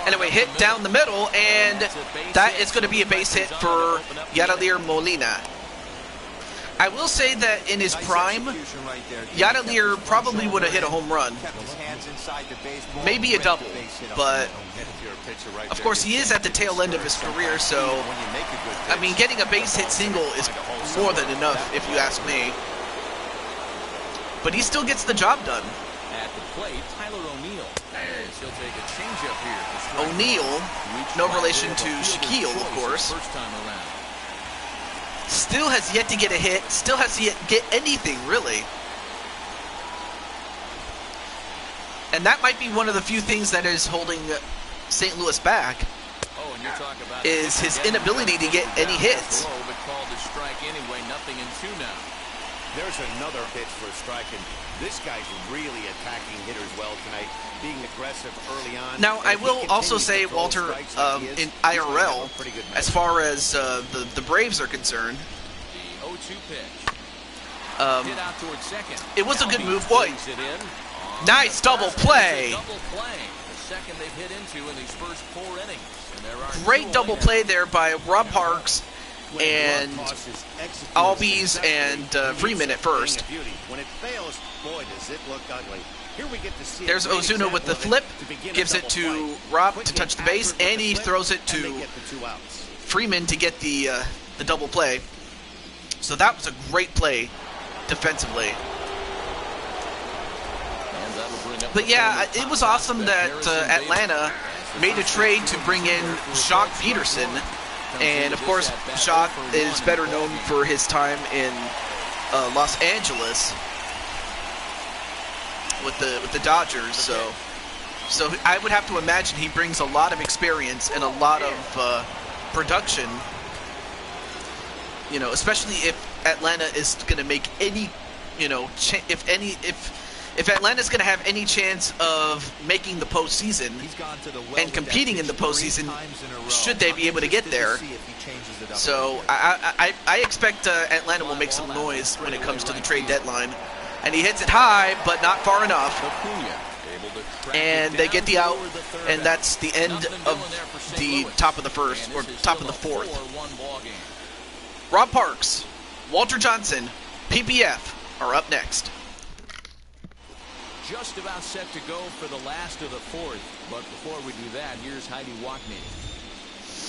Anyway, hit down the middle, and that is going to be a base hit for Yadier Molina. I will say that in his prime, Yadier probably would have hit a home run. Maybe a double, but of course he is at the tail end of his career, so I mean, getting a base hit single is more than enough if you ask me. But he still gets the job done. At the plate, Tyler O'Neill. And he'll take a changeup here. O'Neill, no relation to Shaquille, of course. First time around. Still has yet to get a hit. Still has to get anything, really. And that might be one of the few things that is holding St. Louis back. Oh, and you're talking about is his inability to get any hits. But called to strike anyway. Nothing in 2 now. There's another pitch for a strike, and this guy's really attacking hitters well tonight, being aggressive early on. Now, I will also say, Walter, in IRL, as far as the Braves are concerned, The 0-2 pitch. Hit out towards second. it was a Now good he move. Boy, brings it in. nice double play. Double play. The second they've hit into in these first 4 innings. And there are Great double play there by Rob Parks and Albies and Freeman at first. When it fails, boy, does it look ugly. Here we get to see There's Ozuna with the flip, gives it to Rob to touch the base, and he throws it to Freeman to get the double play. So that was a great play defensively. But yeah, it was awesome that Atlanta made a trade to bring in Jacques Peterson. And, of course, Jacques is better known for his time in Los Angeles with the Dodgers. So I would have to imagine he brings a lot of experience and a lot of production. You know, especially if Atlanta is going to make any, you know, if Atlanta's going to have any chance of making the postseason and competing in the postseason, should they be able to get there. So I expect Atlanta will make some noise when it comes to the trade deadline. And he hits it high, but not far enough. And they get the out, and that's the end of the top of the first, or top of the fourth. Rob Parks, Walter Johnson, PPF are up next. Just about set to go for the last of the 4th. But before we do that, here's Heidi Walkney.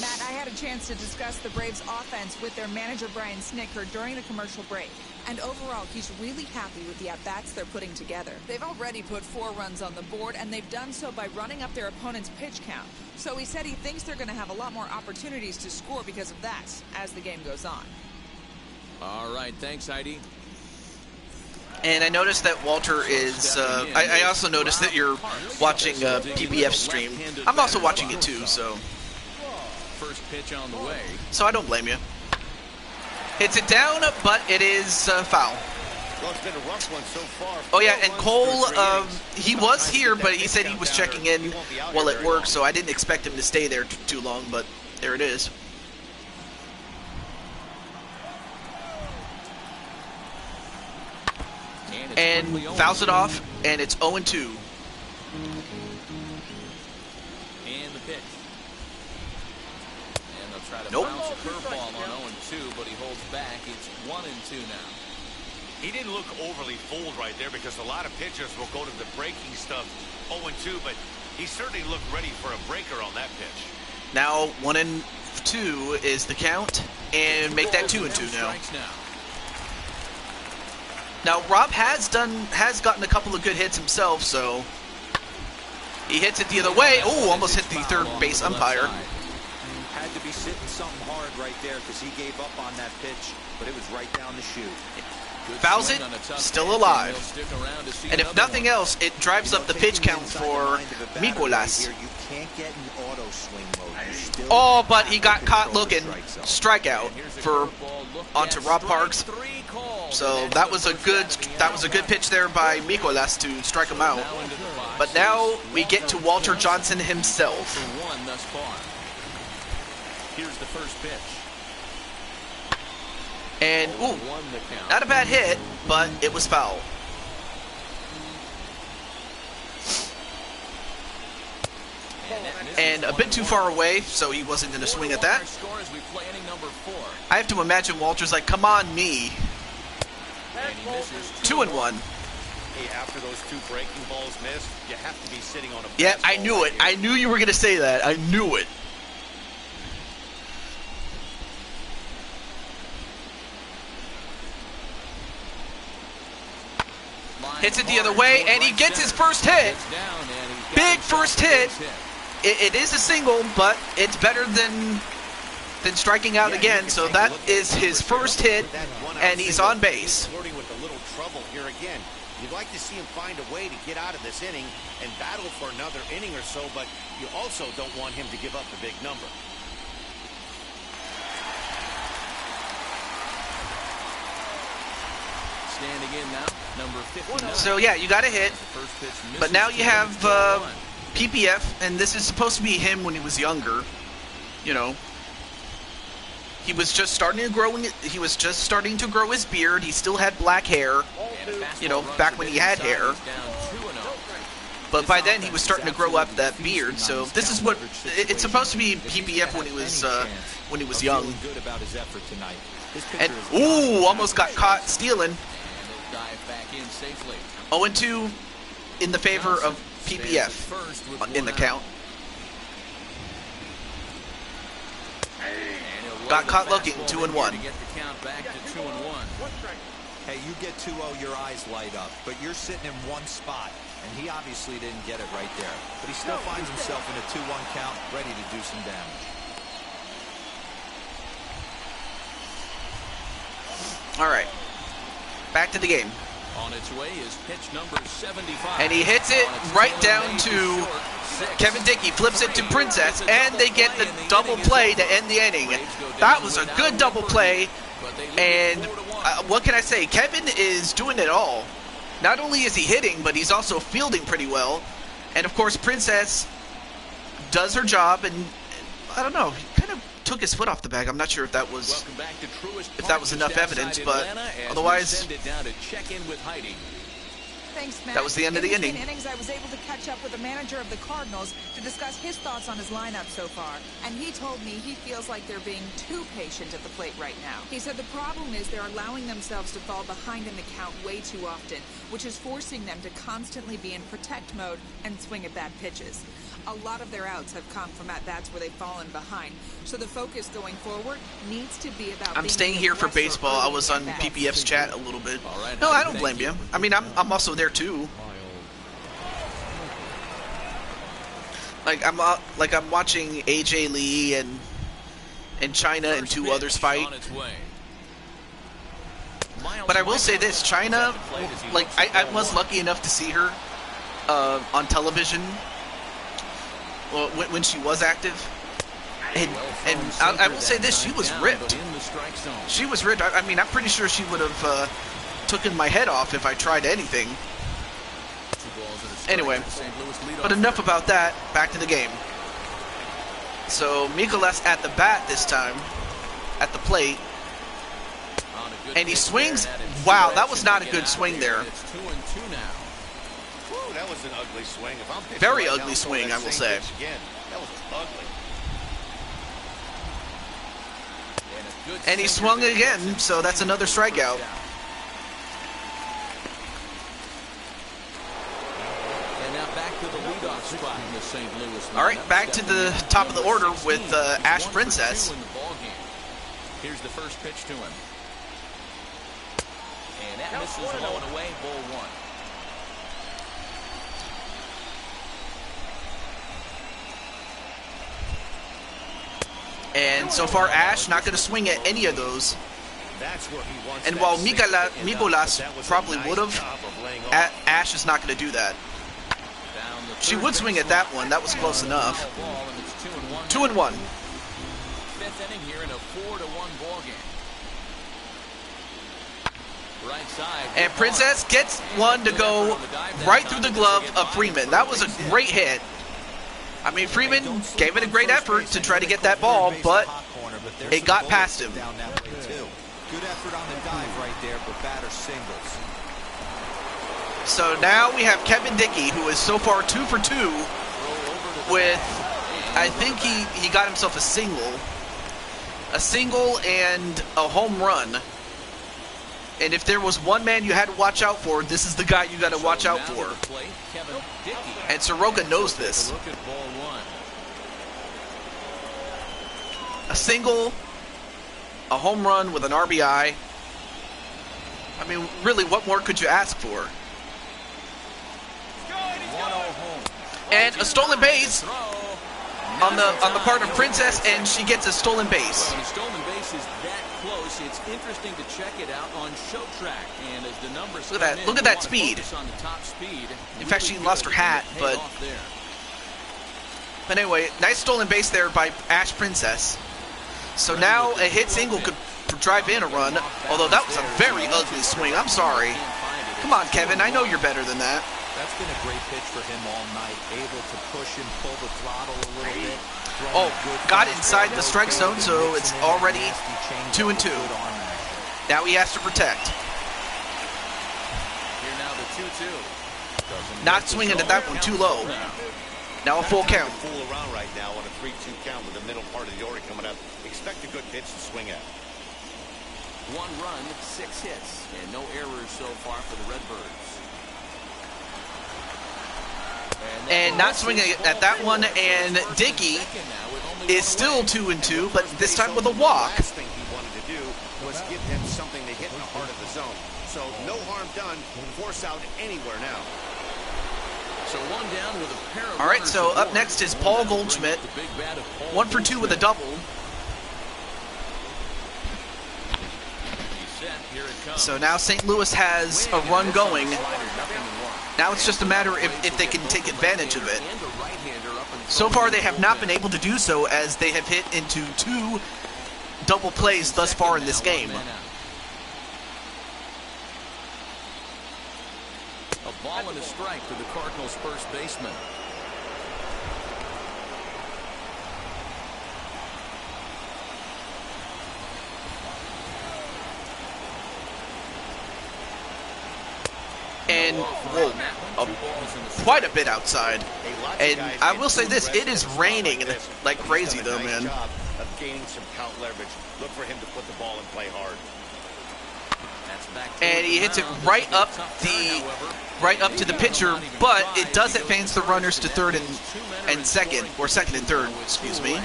Matt, I had a chance to discuss the Braves' offense with their manager, Brian Snitker, during the commercial break. And overall, he's really happy with the at-bats they're putting together. They've already put 4 runs on the board, and they've done so by running up their opponent's pitch count. So he said he thinks they're going to have a lot more opportunities to score because of that as the game goes on. All right, thanks, Heidi. And I noticed that Walter is, I also noticed that you're watching PBF stream. I'm also watching it too, so. First pitch on the way. So I don't blame you. Hits it down, but it is foul. Well, it's been a rough one so far. Oh yeah, and Cole, he was here, but he said he was checking in while at work, so I didn't expect him to stay there too long, but there it is. And fouls it off, and it's 0-2. And the pitch. And they'll try to bounce a curveball on 0-2, but he holds back. It's 1-2 now. He didn't look overly fooled right there because a lot of pitchers will go to the breaking stuff 0-2, but he certainly looked ready for a breaker on that pitch. Now 1-2 is the count, and make that 2-2 now. Now Rob has gotten a couple of good hits himself, so he hits it the other way. Oh, almost hit the third base umpire. Had to be sitting something hard right there because he gave up on that pitch, but it was right down the chute. Fouls it, still alive. And if nothing else, it drives up the pitch count for Mikolas. Oh, but he got caught looking. Strikeout for onto Rob Parks. So that was a good pitch there by Mikolas to strike him out. But now we get to Walter Johnson himself. Here's the first pitch. And, ooh, not a bad hit, but it was foul. And a bit too far away, so he wasn't going to swing at that. I have to imagine Walter's like, come on, me. 2-1. Hey, after those 2 breaking balls missed, you have to be sitting on a... Yeah, I knew it. I knew you were going to say that. I knew it. Hits it the other way, and he gets his first hit. Big first hit. It is a single, but it's better than striking out again. So that is his first hit, and he's on base. Flirting with a little trouble here again. You'd like to see him find a way to get out of this inning and battle for another inning or so, but you also don't want him to give up the big number. Standing in now, number 59. So yeah, you got a hit, but now you have PPF, and this is supposed to be him when he was younger. You know, he was just starting to grow. He was just starting to grow his beard. He still had black hair. You know, back when he had hair. But by then he was starting to grow up that beard. So this is what it's supposed to be PPF when he was young. And ooh, almost got caught stealing. 0-2 in the favor of PPF in the count. Got caught looking, 2-1. Hey, you get 2-0, your eyes light up, but you're sitting in one spot, and he obviously didn't get it right there. But he still finds himself in a 2-1 count, ready to do some damage. All right, back to the game. On its way is pitch number 75. And he hits it right down to Kevin Dickey, flips it to Princess, and they get the double play to end the inning. That was a good double play, and what can I say? Kevin is doing it all. Not only is he hitting, but he's also fielding pretty well. And of course, Princess does her job, and I don't know, he kind of took his foot off the bag. I'm not sure if that was enough evidence, but otherwise, Thanks, Matt. that was the end of the inning. Innings, I was able to catch up with the manager of the Cardinals to discuss his thoughts on his lineup so far. And he told me he feels like they're being too patient at the plate right now. He said the problem is they're allowing themselves to fall behind in the count way too often, which is forcing them to constantly be in protect mode and swing at bad pitches. A lot of their outs have come from at-bats where they've fallen behind. So the focus going forward needs to be about I'm staying here for baseball. I was on PPF's chat a little bit. No, I don't blame you. I mean, I'm also there too. Like I'm watching AJ Lee and China and two others fight. But I will say this, China, like I was lucky enough to see her on television when she was active. And I will say this, she was ripped. She was ripped. I mean, I'm pretty sure she would have taken my head off if I tried anything. Anyway, but enough about that. Back to the game. So Mikolas at the bat this time, at the plate, and he swings. Wow, that was not a good swing there. That was an ugly swing. If I'm very ugly swing, I will say. Again, that was ugly. And he swung again, so that's another strikeout. And now back to the leadoff spot in the St. Louis. All right, back to the top of the order with Ash Princess. Here's the first pitch to him. And that misses low and away, ball one. And so far, Ash not going to swing at any of those. And while Mikolas probably would have, Ash is not going to do that. She would swing at that one. That was close enough. 2-1. Fifth inning here in a 4-1 ball game. Right side. And Princess gets one to go right through the glove of Freeman. That was a great hit. I mean, Freeman gave it a great effort to try to get that ball, but it got past him. Good effort on the dive right there, but batter singles. So now we have Kevin Dickey, who is so far 2 for 2 with, I think he got himself a single and a home run. And if there was one man you had to watch out for, this is the guy you got to watch out for. And Soroka knows this. A single, a home run with an RBI. I mean, really, what more could you ask for? And a stolen base on the part of Princess, and she gets a stolen base. Well, the stolen base is that close. It's interesting to check it out on show track. And as the numbers Look at that! Look at that speed. On the top speed. In fact, she lost her hat, but anyway, nice stolen base there by Ash Princess. So now a hit single could drive in a run, although that was a very ugly swing. I'm sorry. Come on, Kevin. I know you're better than that. That's been a great pitch for him all night. Able to push and pull the throttle a little bit. Oh, got inside the strike zone, so it's already 2-2. Now he has to protect. Here now the 2-2. Not swinging at that one, too low. Now a full count. Fool around right now on a 3-2 count with the middle part of the order coming up. Expect a good pitch to swing at. 1 run, 6 hits, and no errors so far for the Redbirds. And not swinging at that one, and Dickey is still 2-2, but this time with a walk. The last thing he wanted to do was give him something to hit in the heart of the zone. So no harm done. Force out anywhere now. So 1 down with a pair of All right, so up next is Paul Goldschmidt. 1 for 2 with a double. So now St. Louis has a run going. Now it's just a matter if they can take advantage of it. So far they have not been able to do so, as they have hit into 2 double plays thus far in this game. A ball and a strike to the Cardinals' first baseman. And quite a bit outside. And I will say this, it is raining like crazy though, man. Of gaining some count leverage. Look for him to put the ball and play hard. And he hits it right up to the pitcher, but it does advance the runners to third and second, or second and third, excuse me.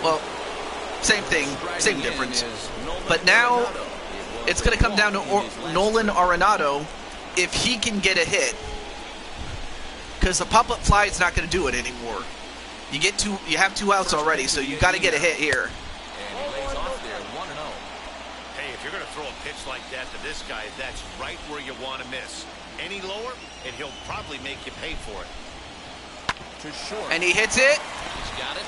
Well, same thing, same difference. But now it's going to come down to Nolan Arenado if he can get a hit, because the pop-up fly is not going to do it anymore. You have 2 outs already, so you got to get a hit here. And he lays off there, 1-0. Hey, if you're going to throw a pitch like that to this guy, that's right where you want to miss. Any lower, and he'll probably make you pay for it. To short. And he hits it. He's got it.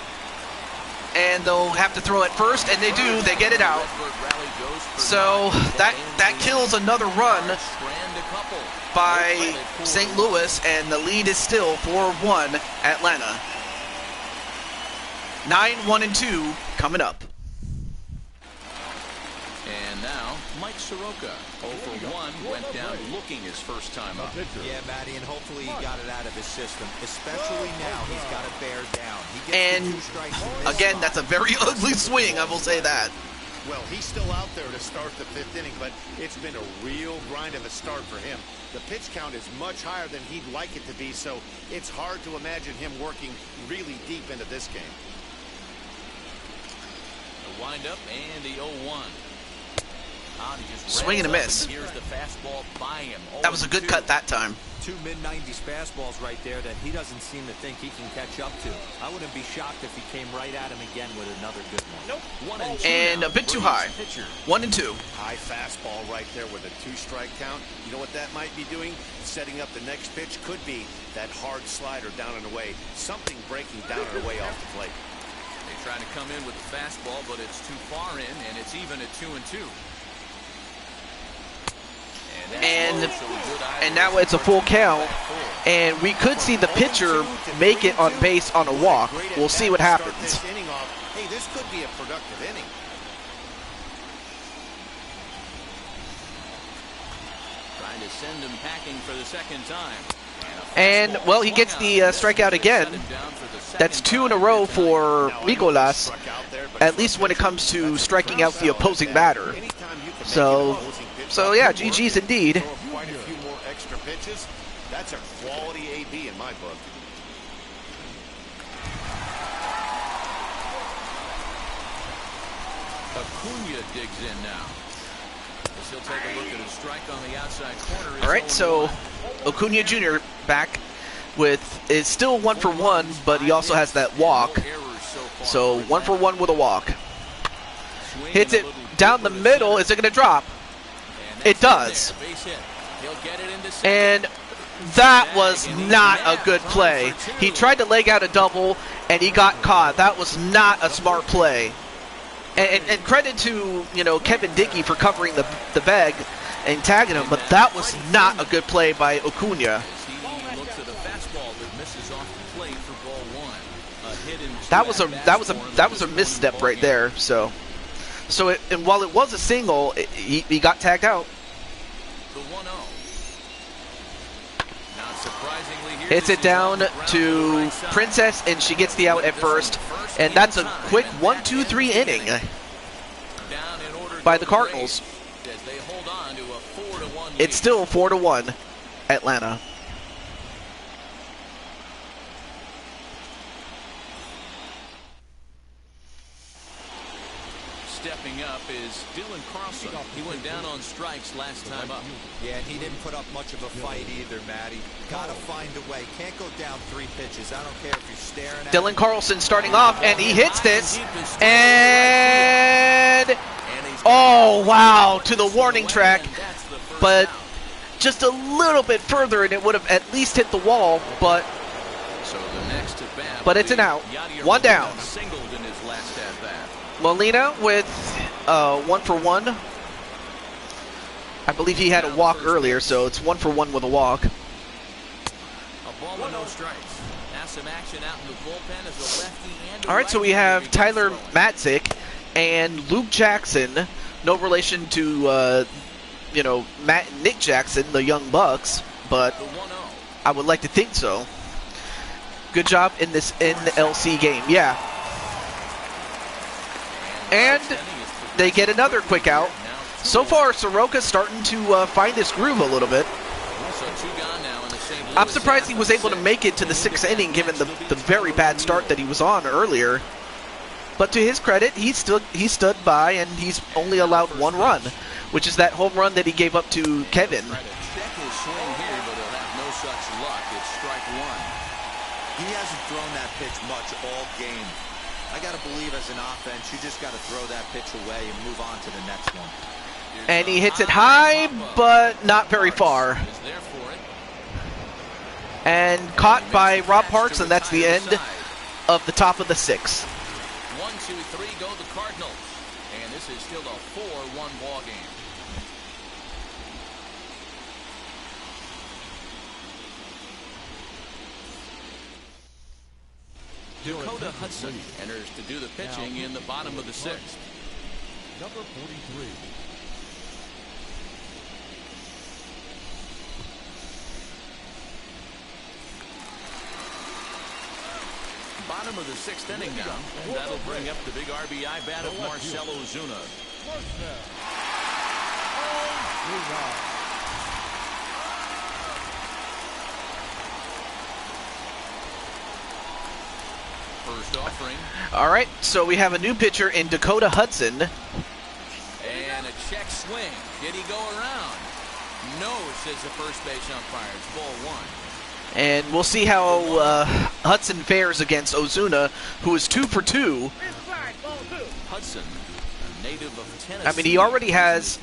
And they'll have to throw it first, and they do. They get it out. So that kills another run by St. Louis, and the lead is still 4-1 Atlanta. 9-1-2 coming up. And now Mike Soroka, 0 for 1, went down looking his first time up. Yeah, Matty, and hopefully he got it out of his system. Especially now, he's got to bear down. He gets And 2 strikes in this again, spot. that's a very ugly swing, I will say that. Well, he's still out there to start the 5th inning, but it's been a real grind of a start for him. The pitch count is much higher than he'd like it to be, so it's hard to imagine him working really deep into this game. The windup and the 0-1. Swing and a miss. Here's the fastball by him. That was a good cut that time. 2 mid-90s fastballs right there that he doesn't seem to think he can catch up to. I wouldn't be shocked if he came right at him again with another good one. Nope. And a bit too high. 1-2. High fastball right there with a 2-strike count. You know what that might be doing? Setting up the next pitch. Could be that hard slider down and away. Something breaking down and away off the plate. They try to come in with the fastball, but it's too far in, and it's even at 2-2. And now it's a full count, and we could see the pitcher make it on base on a walk. We'll see what happens. Hey, this could be a productive inning. Trying to send him packing for the second time. And, well, he gets the strikeout again. That's 2 in a row for Nicolas, at least when it comes to striking out the opposing batter. So yeah, GG's indeed. Quite a few more extra pitches. That's a quality AB in my book. Acuna digs in now. As he'll take a look at a strike on the outside corner. All right, so Acuna Jr. back. it's still 1 for 1, but he also has that walk. So 1 for 1 with a walk. Hits it down the middle. Is it going to drop? It does. And that was not a good play. He tried to leg out a double, and he got caught. That was not a smart play. And credit to, Kevin Dickey for covering the bag and tagging him, but that was not a good play by Acuna. That was a misstep right there. So and while it was a single, he got tagged out. Hits it down to Princess, and she gets the out at first. And that's a quick 1-2-3 inning by the Cardinals. It's still 4-1 Atlanta. Stepping up is Dylan Carlson. He went down on strikes last time up. Yeah, and he didn't put up much of a fight either, Matty. Gotta find a way. Can't go down 3 pitches. I don't care if you're staring at Dylan Carlson starting off, and he hits this. And oh, wow, to the warning track. But just a little bit further, and it would have at least hit the wall. But it's an out. 1 down. Molina with 1 for 1. I believe he had a walk earlier, so it's 1 for 1 with a walk. A ball with no strikes. Now some action out in the bullpen as a lefty and a All right, so we have Tyler Matzik and Luke Jackson. No relation to Matt and Nick Jackson, the Young Bucks, but I would like to think so. Good job in this NLC game, yeah. And they get another quick out. So far, Soroka's starting to find his groove a little bit. I'm surprised he was able to make it to the 6th inning given the very bad start that he was on earlier. But to his credit, he stood by, and he's only allowed 1 run, which is that home run that he gave up to Kevin. He hasn't thrown that pitch much all game. I got to believe as an offense, you just got to throw that pitch away and move on to the next one. And he hits it high, but not very far. And caught by Rob Parks, and that's the end of the top of the 6th. 1-2-3 go the Cardinals. And this is still a 4-1 ball game. Dakota Hudson enters to do the pitching in the bottom of the 6th. Number 43. Bottom of the 6th inning now. And that'll bring up the big RBI bat of Marcell Ozuna. First offering. All right, so we have a new pitcher in Dakota Hudson. And a check swing. Did he go around? No, says the first base umpire. It's ball 1. And we'll see how Hudson fares against Ozuna, who is 2 for 2. Hudson, a native of Tennessee. I mean, he already has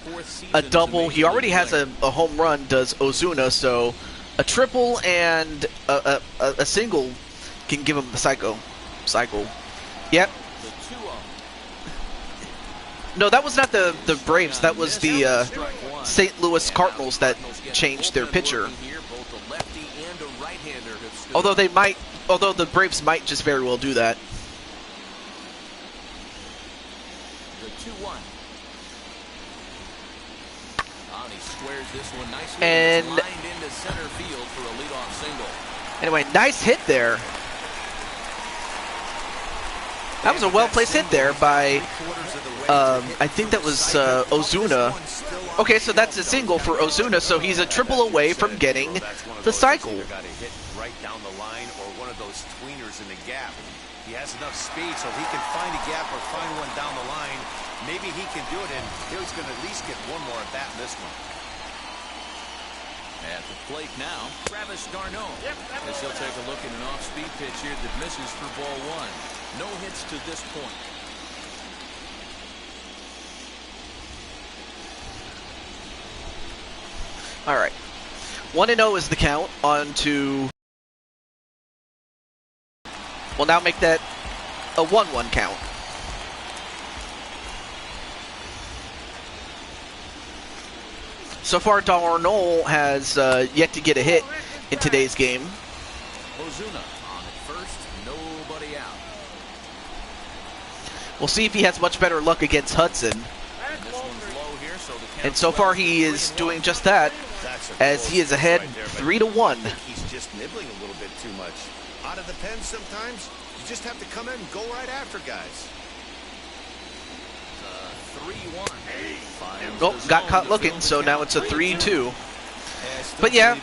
a double. He already has a home run, does Ozuna. So a triple and a single can give him the cycle. Yep. No, that was not the Braves. That was the St. Louis Cardinals that changed their pitcher. Although the Braves might just very well do that. The 2-1. He squares this one nicely. And lined into center field for a leadoff single. Anyway, nice hit there. That was a well-placed hit there by, I think that was Ozuna. Okay, so that's a single for Ozuna, so he's a triple away from getting the cycle. Right down the line or one of those tweeners in the gap. He has enough speed so he can find a gap or find one down the line. Maybe he can do it, and he's going to at least get one more at bat in this one. At the plate now, Travis d'Arnaud. As he'll take a look at an off-speed pitch here that misses for ball one. No hits to this point. All right. 1-0 is the count. On to... We'll now make that a 1-1 count. So far, d'Arnaud has yet to get a hit in today's game. Ozuna on at first, nobody out. We'll see if he has much better luck against Hudson. And this one's low here, so the And so far, he is doing just that, as he is ahead 3-1. He's just nibbling a little bit too much. Out of the pen sometimes, you just have to come in and go right after guys. 3-1. Oh, got caught looking, so now it's a 3-2. But yeah,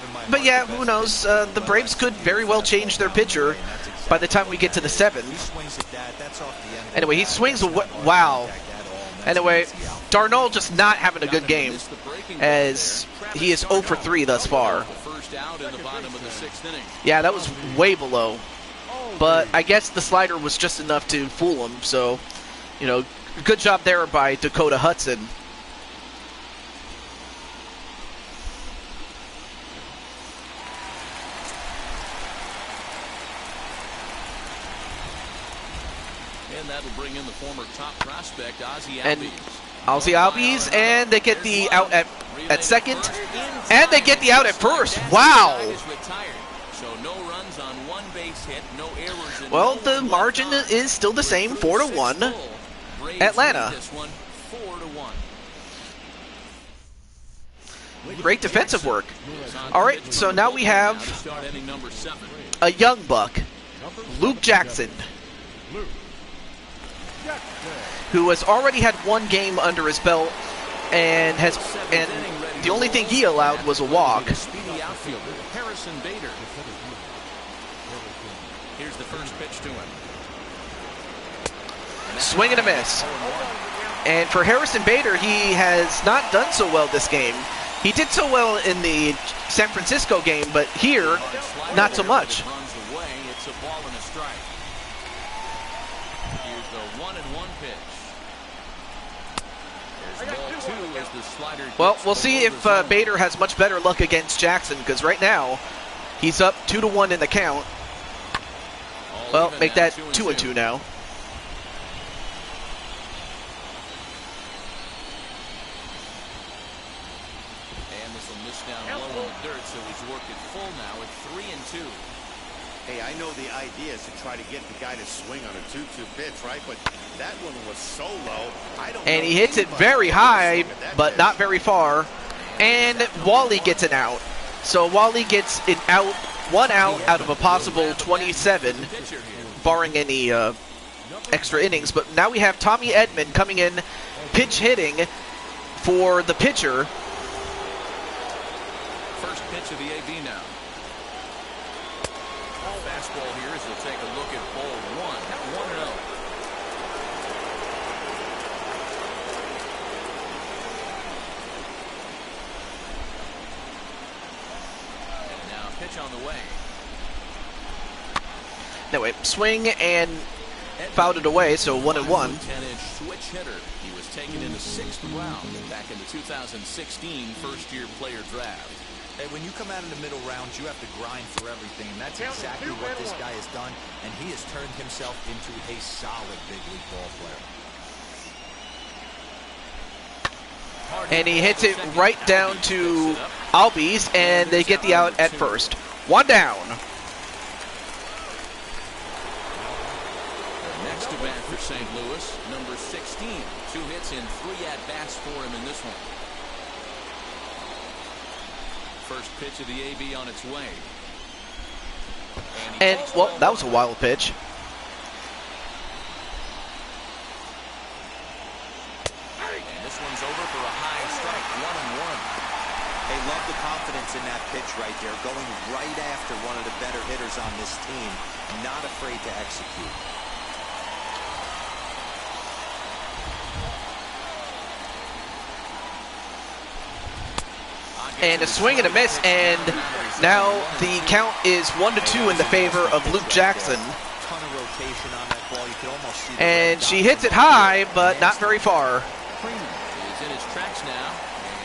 who knows? The Braves could very well change their pitcher by the time we get to the 7th. Anyway, he swings. Wow. Anyway, d'Arnaud just not having a good game, as he is 0 for 3 thus far. Yeah, that was way below. But I guess the slider was just enough to fool him, so, you know, good job there by Dakota Hudson. And that'll bring in the former top prospect, Ozzy And Albies. Ozzy Albies, and they get the out at second, and they get the out at first. Wow. So no runs on one base hit, no errors. Well, the margin is still the same, 4-1. Atlanta. This one 4-1. Great defensive work. All right, so now we have Start inning number 7. a young buck, Luke Jackson, who has already had one game under his belt, and the only thing he allowed was a walk. Speedy outfielder, Harrison Bader. Here's the first pitch to him. Swing and a miss. And for Harrison Bader, he has not done so well this game. He did so well in the San Francisco game, but here, not so much. Runs away. It's a ball and a strike. Here's the 1-1 pitch. There's ball 2 as the slider. Well, we'll see if Bader has much better luck against Jackson, because right now, he's up 2-1 in the count. Well, make that 2-2 now. And this will miss down low in the dirt, so he's worked it full now at 3-2. Hey, I know the idea is to try to get the guy to swing on a 2-2 pitch, right? But that one was so low. And he hits it very high, but not very far. And Wally gets an out. So Wally gets an out, 1 out of a possible 27, barring any extra innings. But now we have Tommy Edman coming in, pitch hitting for the pitcher. First pitch of the AB now. Fastball here as he'll take a look at ball 1. 1-0. And now pitch on the way. Anyway, swing and fouled it away, so 1-1. 10-inch switch hitter. He was taken in the 6th round back in the 2016 first-year player draft. Hey, when you come out in the middle rounds, you have to grind for everything, and that's exactly what this guy has done, and he has turned himself into a solid big league ball player. And he hits it right down to Albies, and they get the out at first. 1 down. Next to bat for St. Louis, number 16. 2 hits and 3 at-bats for him in this one. First pitch of the AB on its way. And, well, that was a wild pitch. And this one's over for a high strike, 1-1. They love the confidence in that pitch right there, going right after one of the better hitters on this team, not afraid to execute. And a swing and a miss, and now the count is 1-2 in the favor of Luke Jackson. And she hits it high, but not very far.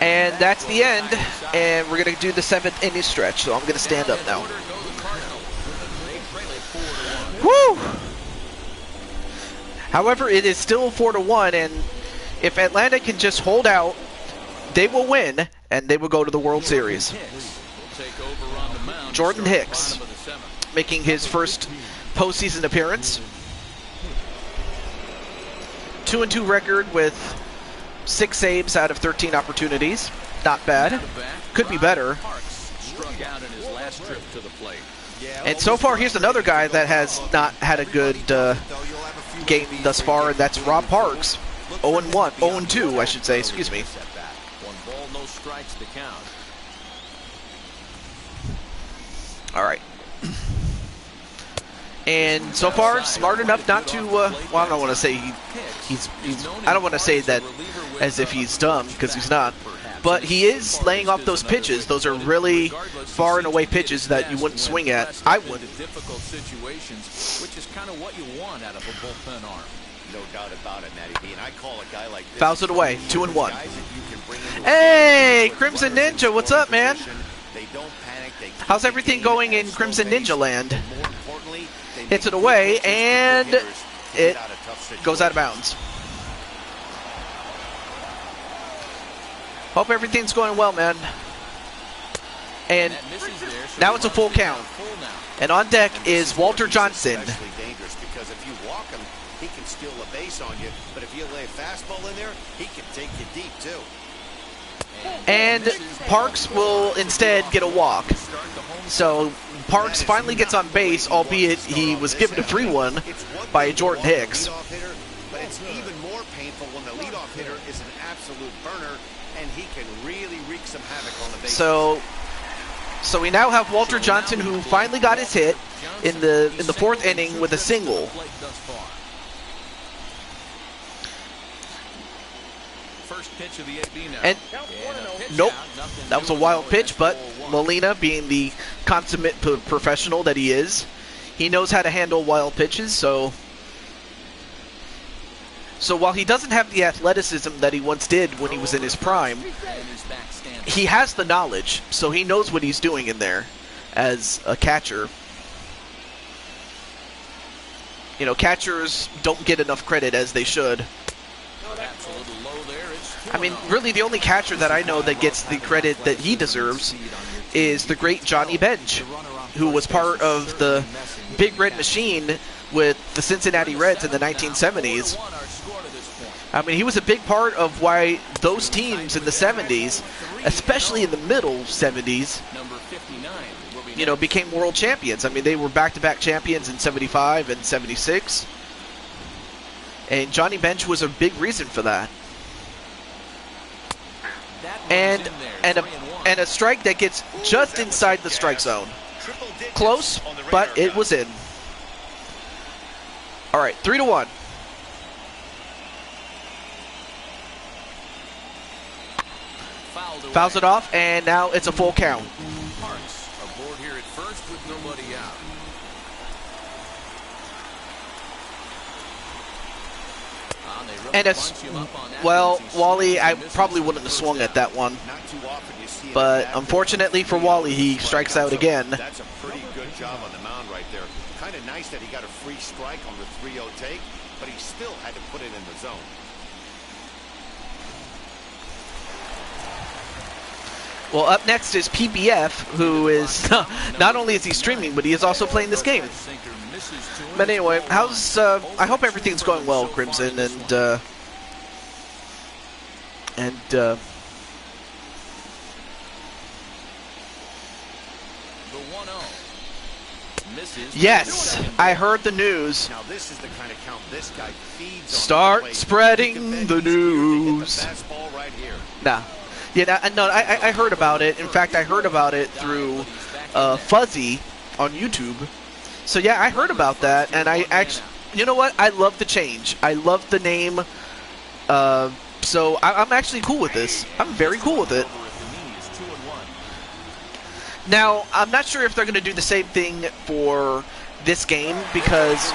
And that's the end, and we're going to do the 7th inning stretch, so I'm going to stand up now. Woo! However, it is still 4-1, and if Atlanta can just hold out, they will win, and they will go to the World Series. Jordan Hicks making his first postseason appearance. 2-2 record with 6 saves out of 13 opportunities. Not bad. Could be better. And so far, here's another guy that has not had a good game thus far, and that's Rob Parks. 0-1, 0-2, I should say. Excuse me. All right. And so far, smart enough not to. Well, I don't want to say he's. I don't want to say that as if he's dumb, because he's not. But he is laying off those pitches. Those are really far and away pitches that you wouldn't swing at. I wouldn't. Difficult situations, which is kind of what you want out of a bullpen arm. No doubt about it, Matty B. And I call a guy like this. Fouls it away. 2-1. Hey, Crimson Ninja, what's up, man? How's everything going in Crimson Ninja land? Hits it away, and it goes out of bounds. Hope everything's going well, man. And now it's a full count. And on deck is Walter Johnson. Because if you walk him, he can steal a base on you. But if you lay a fastball in there, he can take you deep, too. And Parks will instead get a walk. So Parks finally gets on base, albeit he was given a free one by Jordan Hicks. But it's even more painful when the leadoff hitter is an absolute burner, and he can really wreak some havoc on the base. So we now have Walter Johnson, who finally got his hit in the 4th inning with a single. And nope, that was a wild pitch, but Molina, being the consummate professional that he is, he knows how to handle wild pitches. So while he doesn't have the athleticism that he once did when he was in his prime, he has the knowledge, so he knows what he's doing in there as a catcher. You know, catchers don't get enough credit as they should. I mean, really the only catcher that I know that gets the credit that he deserves is the great Johnny Bench, who was part of the Big Red Machine with the Cincinnati Reds in the 1970s. I mean, he was a big part of why those teams in the 70s, especially in the middle 70s, you know, became world champions. I mean, they were back-to-back champions in 75 and 76. And Johnny Bench was a big reason for that. And a strike that gets just inside the strike zone. Close, but it was in. All right, 3-1. Fouls it off, and now it's a full count. Parks aboard here at first with nobody out. And it's, well, Wally, I probably wouldn't have swung at that one. But unfortunately for Wally, he strikes out again. That's a pretty good job on the mound right there. Kind of nice that he got a free strike on the 3-0 take, but he still had to put it in the zone. Well, up next is PBF, who is not only is he streaming, but he is also playing this game. But anyway, how's I hope everything's going well, Crimson, and yes, I heard the news. Now this is the kind of count this guy feeds on. Start spreading the news. Fastball right here. Nah. Yeah, no, I heard about it. In fact, I heard about it through Fuzzy on YouTube. So yeah, I heard about that, and I actually, you know what? I love the change. I love the name. So I'm actually cool with this. I'm very cool with it. Now, I'm not sure if they're going to do the same thing for this game because,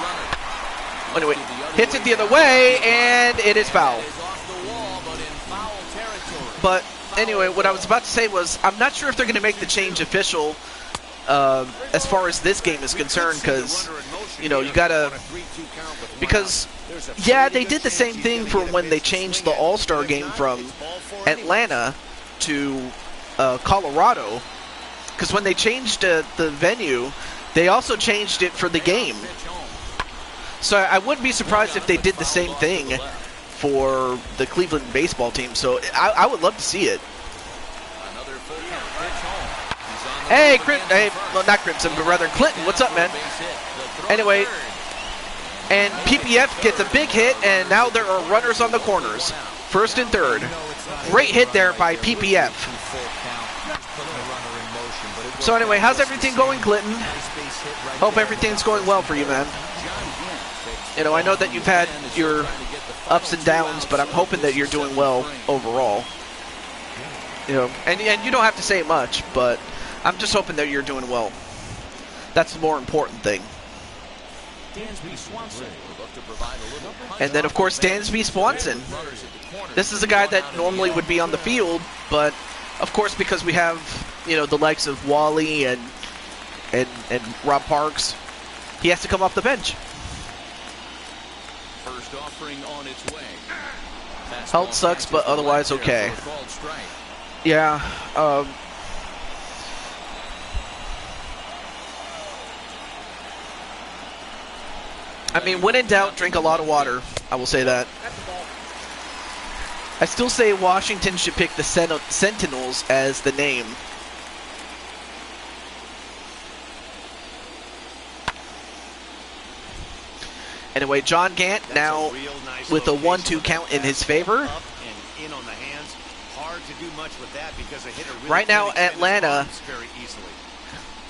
anyway, hits it the other way, and it is foul. But anyway, what I was about to say was I'm not sure if they're going to make the change official as far as this game is concerned because, you know, you got to, because, yeah, they did the same thing for when they changed the All-Star game from Atlanta to Colorado. Because when they changed the venue, they also changed it for the game. So I wouldn't be surprised if they did the same thing for the Cleveland baseball team. So I would love to see it. Hey, well, not Crimson, but rather Clinton. What's up, man? Anyway, and PPF gets a big hit, and now there are runners on the corners. First and third. Great hit there by PPF. So anyway, how's everything going, Clinton? Hope everything's going well for you, man. You know, I know that you've had your ups and downs, but I'm hoping that you're doing well overall. You know, and you don't have to say much, but I'm just hoping that you're doing well. That's the more important thing. And then, of course, Dansby Swanson. This is a guy that normally would be on the field, but of course, because we have, you know, the likes of Wally and Rob Parks, he has to come off the bench. First offering on its way. Health sucks, but otherwise okay. Yeah. I mean, when in doubt, drink a lot of water. I will say that. I still say Washington should pick the Sentinels as the name. Anyway, John Gant now with a 1-2 count in his favor. Right now, Atlanta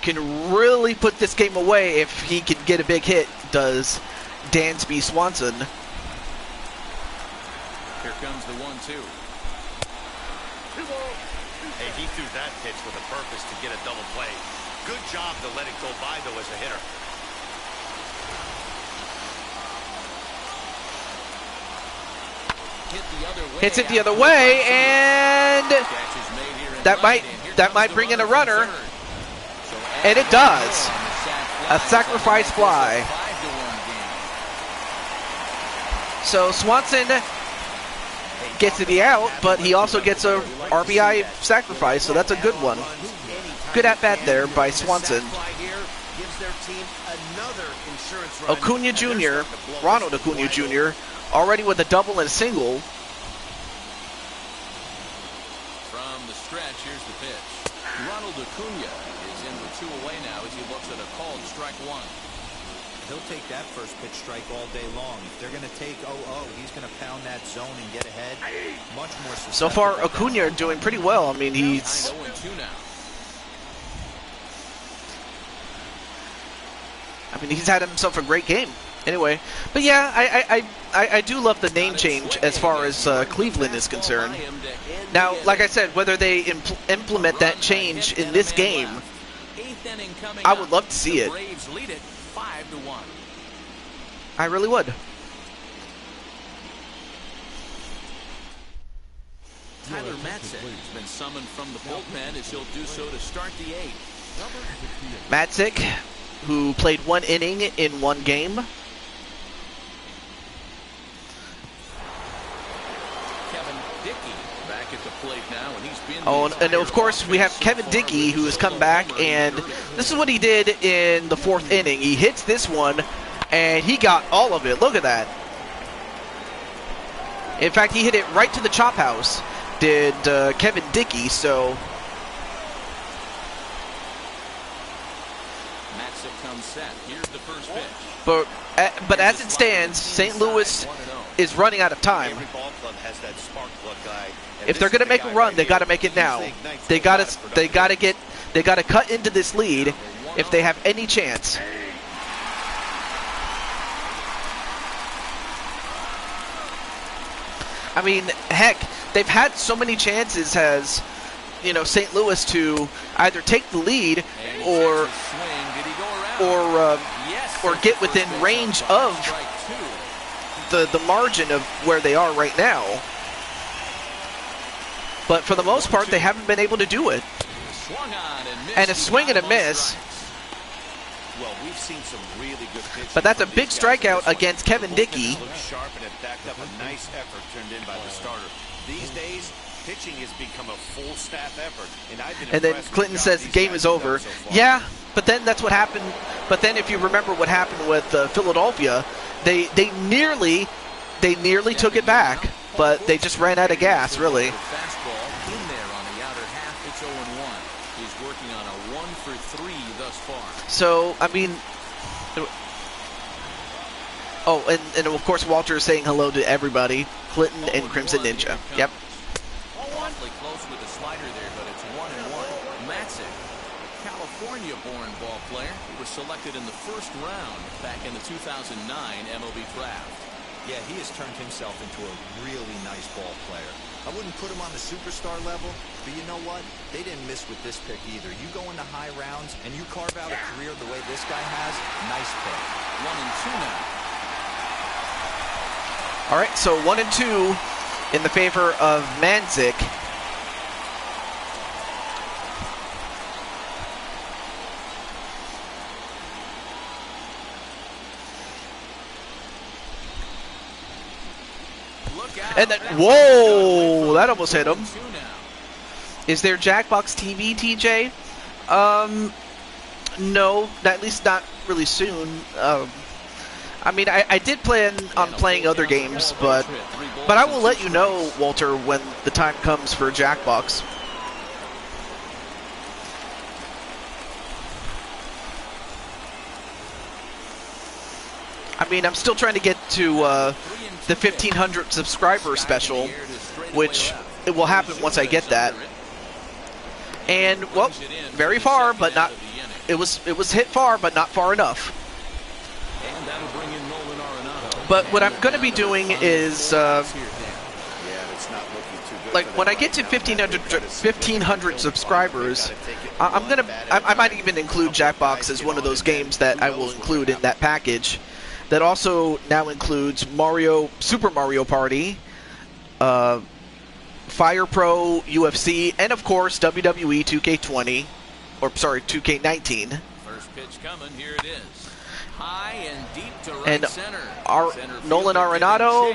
can really put this game away if he can get a big hit, does Dansby Swanson. Here comes the 1-2. Hey, he threw that pitch with a purpose to get a double play. Good job to let it go by, though, as a hitter. Hits it the other way, and that might bring in a runner, and it does. A sacrifice fly. So Swanson gets to the out, but he also gets a RBI sacrifice, so that's a good one. Good at bat there by Swanson. Acuna Jr., Ronald Acuna Jr., already with a double and a single. From the stretch, here's the pitch. Ronald Acuna is in with 2 away now as he looks at a called strike 1. He'll take that first pitch strike all day long. If they're going to take 0-0, he's going to pound that zone and get ahead. Much more so far, Acuna doing pretty well. I mean, he's... he's had himself a great game. Anyway, but yeah, I do love the name change as far as Cleveland is concerned. Now, like I said, whether they implement that change in this game, I would love to see it. I really would. Tyler Matzik has been summoned from the bullpen as he'll do so to start the 8th. Matzik, who played 1 inning in 1 game. Kevin Dickey back at the plate now, and he's been. Oh, and of course we have Kevin Dickey, who has come back, and this is what he did in the 4th inning. He hits this one, and he got all of it. Look at that. In fact, he hit it right to the chop house, did Kevin Dickey, so... Matzik comes set. Here's the first pitch. But as it stands, St. Louis is running out of time. If they're going to make a run, they got to make it now. They got to cut into this lead if they have any chance. I mean, heck, they've had so many chances as you know, St. Louis to either take the lead And he or takes a swing. Did he go around? Yes, or that's get the within first base range umpire. of Strike 2. the margin of where they are right now. But for the most part, they haven't been able to do it. Swung on and missed. And a He swing got and a him on miss. strikes. Well, we've seen some really good pitching. But that's a from big these guys in strikeout this one. against Kevin The bullpen Dickey. looked sharp and it backed up a nice effort turned in by the starter. These days, pitching has become a full staff effort, and I've been And then impressed with Clinton the job says the these game guys is have over. done so far. Yeah, but then that's what happened. But then if you remember what happened with Philadelphia, they nearly took it back, but they just ran out of gas, really. Fastball in there on the outer half. It's 0-1. He's working on a 1-for-3 thus far. So, I mean... Oh, and of course Walter is saying hello to everybody. Clinton and Crimson Ninja. Yep. Awfully close with the slider there, but it's 1-1. Matzik, California-born ball player, was selected in the first round back in the 2009 MLB draft. Yeah, he has turned himself into a really nice ball player. I wouldn't put him on the superstar level, but you know what? They didn't miss with this pick either. You go into high rounds and you carve out a career the way this guy has, nice pick. 1-2 now. All right, so 1-2 in the favor of Manzik. And then, whoa, that almost hit him. Is there Jackbox TV, TJ? No, at least not really soon. I mean, I did plan on playing other games, but I will let you know, Walter, when the time comes for Jackbox. I mean, I'm still trying to get to the 1,500 subscriber special, which it will happen once I get that. And, well, very far, but not... It was hit far, but not far enough. But what I'm going to be doing is, like, when I get to 1,500 subscribers, I might even include Jackbox as one of those games that I will include in that package. That also now includes Super Mario Party, Fire Pro, UFC, and of course WWE 2K20, or sorry, 2K19. First pitch coming, here it is. High and deep to right And center. Nolan Arenado,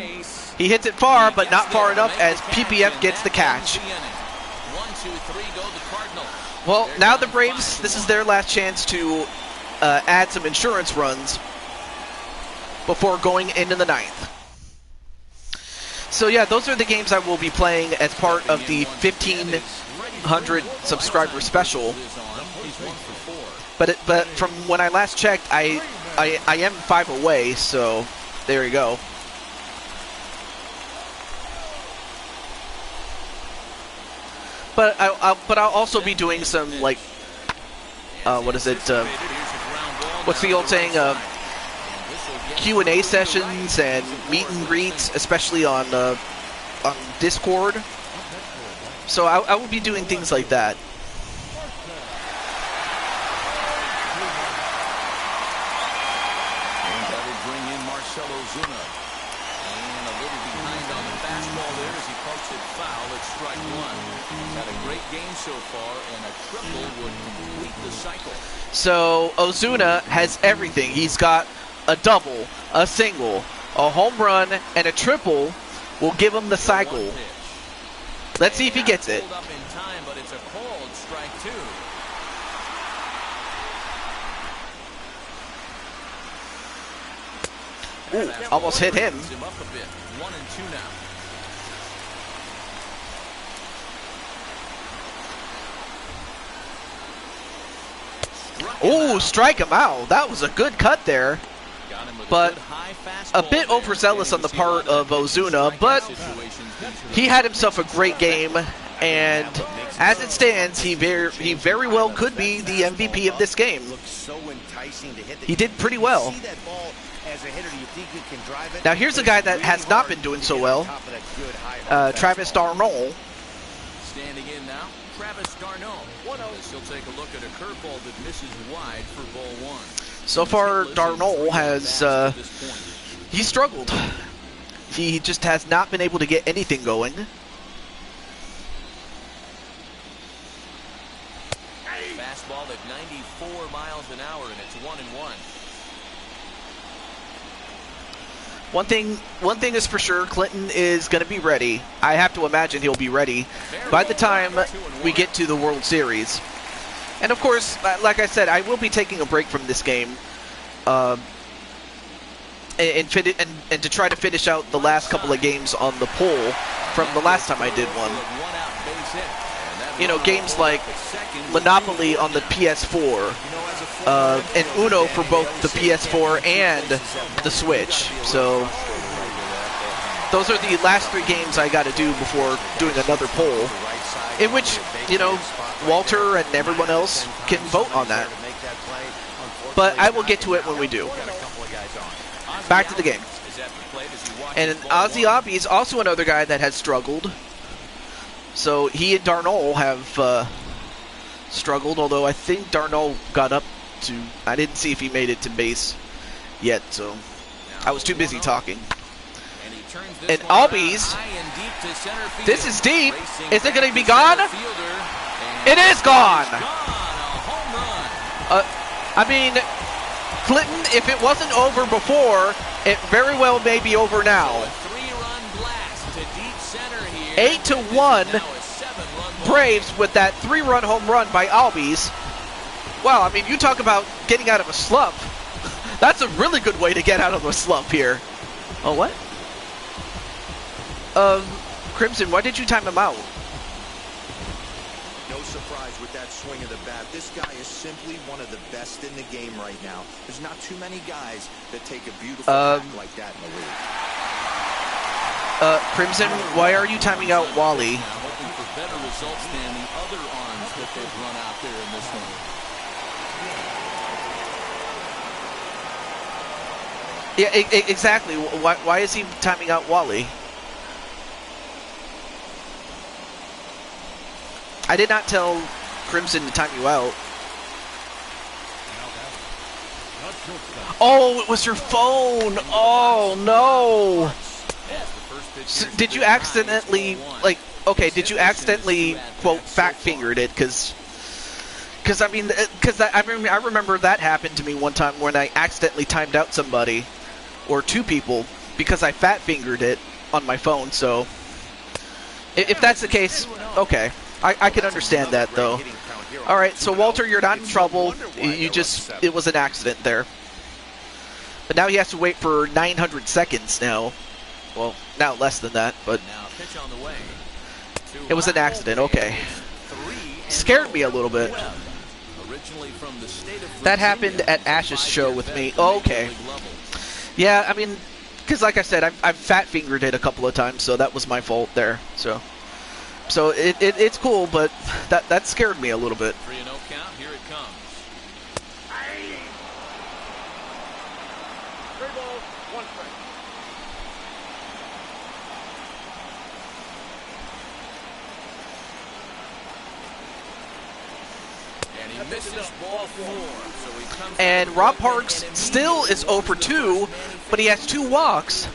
he hits it far, but not far enough as PPF gets the catch. 1-2-3 go the Cardinals. Well, now the Braves, this is their last chance to add some insurance runs before going into the ninth. So yeah, those are the games I will be playing as part of the 1,500 subscriber special. But from when I last checked, I am 5 away, so there you go. But I'll also be doing some, like, what is it? What's the old saying? Q&A sessions and meet and greets, especially on Discord. So I will be doing things like that. And that will bring in Marcell Ozuna. And a little behind on the fastball there as he pokes it foul at strike one. He's had a great game so far, and a triple would complete the cycle. So Ozuna has everything. He's got a double, a single, a home run, and a triple will give him the cycle. Let's see if he gets it. Pulled up in time, but it's a called strike two. Ooh, almost hit him. Him up a bit. 1-2 now. Ooh, strike him out. That was a good cut there. But a bit overzealous on the part of Ozuna, but he had himself a great game, and as it stands, he very well could be the MVP of this game. He did pretty well. Now here's a guy that has not been doing so well, Travis d'Arnaud. Standing in now, She'll take a look at a curveball that misses wide for ball one. So far, Darnold has he struggled. He just has not been able to get anything going. Fastball at 94 miles an hour, and it's 1-1. One thing is for sure, Clinton is going to be ready. I have to imagine he'll be ready by the time we get to the World Series. And of course, like I said, I will be taking a break from this game, and to try to finish out the last couple of games on the poll from the last time I did one. You know, games like Monopoly on the PS4, and Uno for both the PS4 and the Switch. So those are the last 3 games I got to do before doing another poll, in which, you know, Walter and everyone else can vote on that. But I will get to it when we do. Back to the game. And Ozzy Obby is also another guy that has struggled. So he and Darnold have struggled, although I think Darnold got up to... I didn't see if he made it to base yet, so I was too busy talking. And Albies, this is deep. Is it going to be gone? It is gone! I mean, Clinton, if it wasn't over before, it very well may be over now. 8-1 Braves with that 3-run home run by Albies. Wow, I mean, you talk about getting out of a slump. That's a really good way to get out of a slump here. Oh, what? Crimson, why did you time him out? No surprise with that swing of the bat. This guy is simply one of the best in the game right now. There's not too many guys that take a beautiful hack like that in the league. Crimson, why are you timing out Wally? Hoping for better results than the other arms that they've run out there in this one. Yeah, exactly. Why is he timing out Wally? I did not tell Crimson to time you out. Oh, it was your phone. Oh, no. So did you accidentally, like, okay, did you accidentally, quote, fat-fingered it? Because I mean, I remember that happened to me one time when I accidentally timed out somebody, or 2 people, because I fat-fingered it on my phone, so if that's the case, okay. I can understand that, though. Alright, so Walter, you're not in trouble. It was an accident there. But now he has to wait for 900 seconds now. Well, now less than that, but it was an accident, okay. Scared me a little bit. That happened at Ash's show with me. Oh, okay. Yeah, I mean, because like I said, I've fat-fingered it a couple of times, so that was my fault there, so... So it's cool, but that scared me a little bit. 3-0 count. Here it comes. 3 balls, 1 strike. And he misses ball 4. So he comes And Rob Parks still is 0 for 2, but he has 2 walks.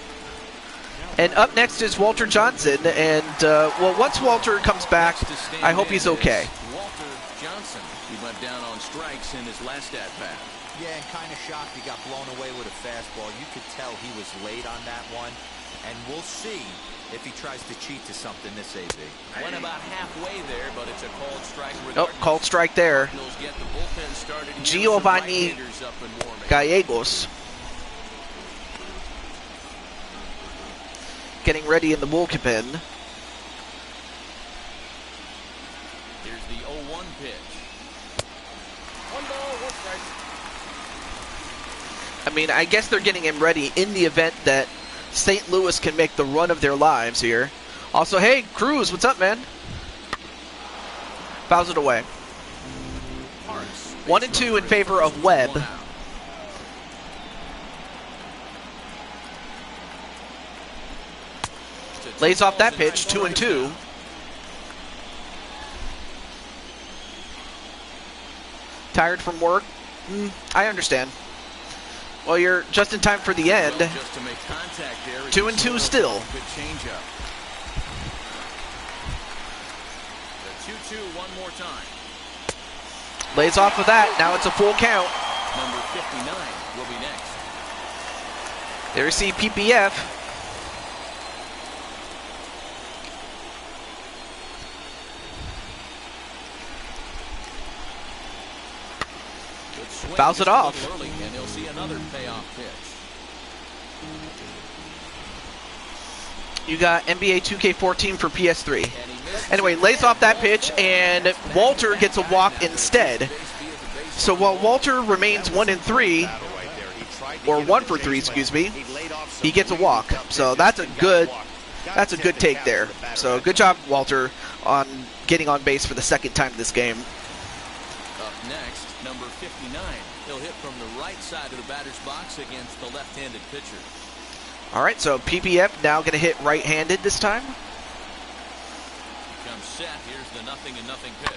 And up next is Walter Johnson, and, well, once Walter comes back, I hope he's okay. Walter Johnson. He went down on strikes in his last at-bat. Yeah, and kind of shocked he got blown away with a fastball. You could tell he was late on that one, and we'll see if he tries to cheat to something this AB. Went about halfway there, but it's a called strike. Oh, called strike there. Get the bullpen started. Giovanni Gallegos getting ready in the bullpen. Here's the 0-1 pitch. 1 ball, 1 strike. I mean, I guess they're getting him ready in the event that St. Louis can make the run of their lives here. Also, hey, Cruz, what's up, man? Fouls it away. 1-2 in favor of Webb. Lays off that pitch, 2-2. Tired from work? I understand. Well, you're just in time for the end. Just to make contact there. 2-2 still. Good changeup. The 2-2 one more time. Lays off of that. Now it's a full count. Number 59 will be next. There you see PPF. Fouls it off. Early, and he'll see another payoff pitch. You got NBA 2K14 for PS3. Anyway, lays off that pitch, and Walter gets a walk instead. So while Walter remains 1-3, or 1 for 3, excuse me, he gets a walk. So that's a good take there. So good job, Walter, on getting on base for the second time this game. Up next, number 59. He'll hit from the right side of the batter's box against the left-handed pitcher. All right, so PPF now going to hit right-handed this time. Comes set. Here's the 0-0 pitch.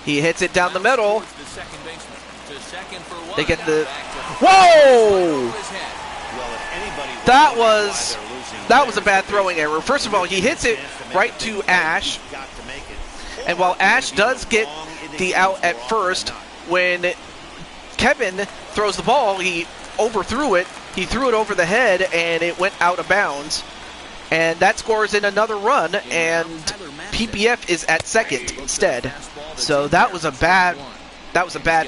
He hits it down the middle. The second baseman to second for one. They get the. Whoa! Whoa! That was a bad throwing error. First of all, he hits it right to Ash, and while Ash does get the out at first, when Kevin throws the ball, he overthrew it. He threw it over the head, and it went out of bounds. And that scores in another run, and PPF is at second instead. So that was a bad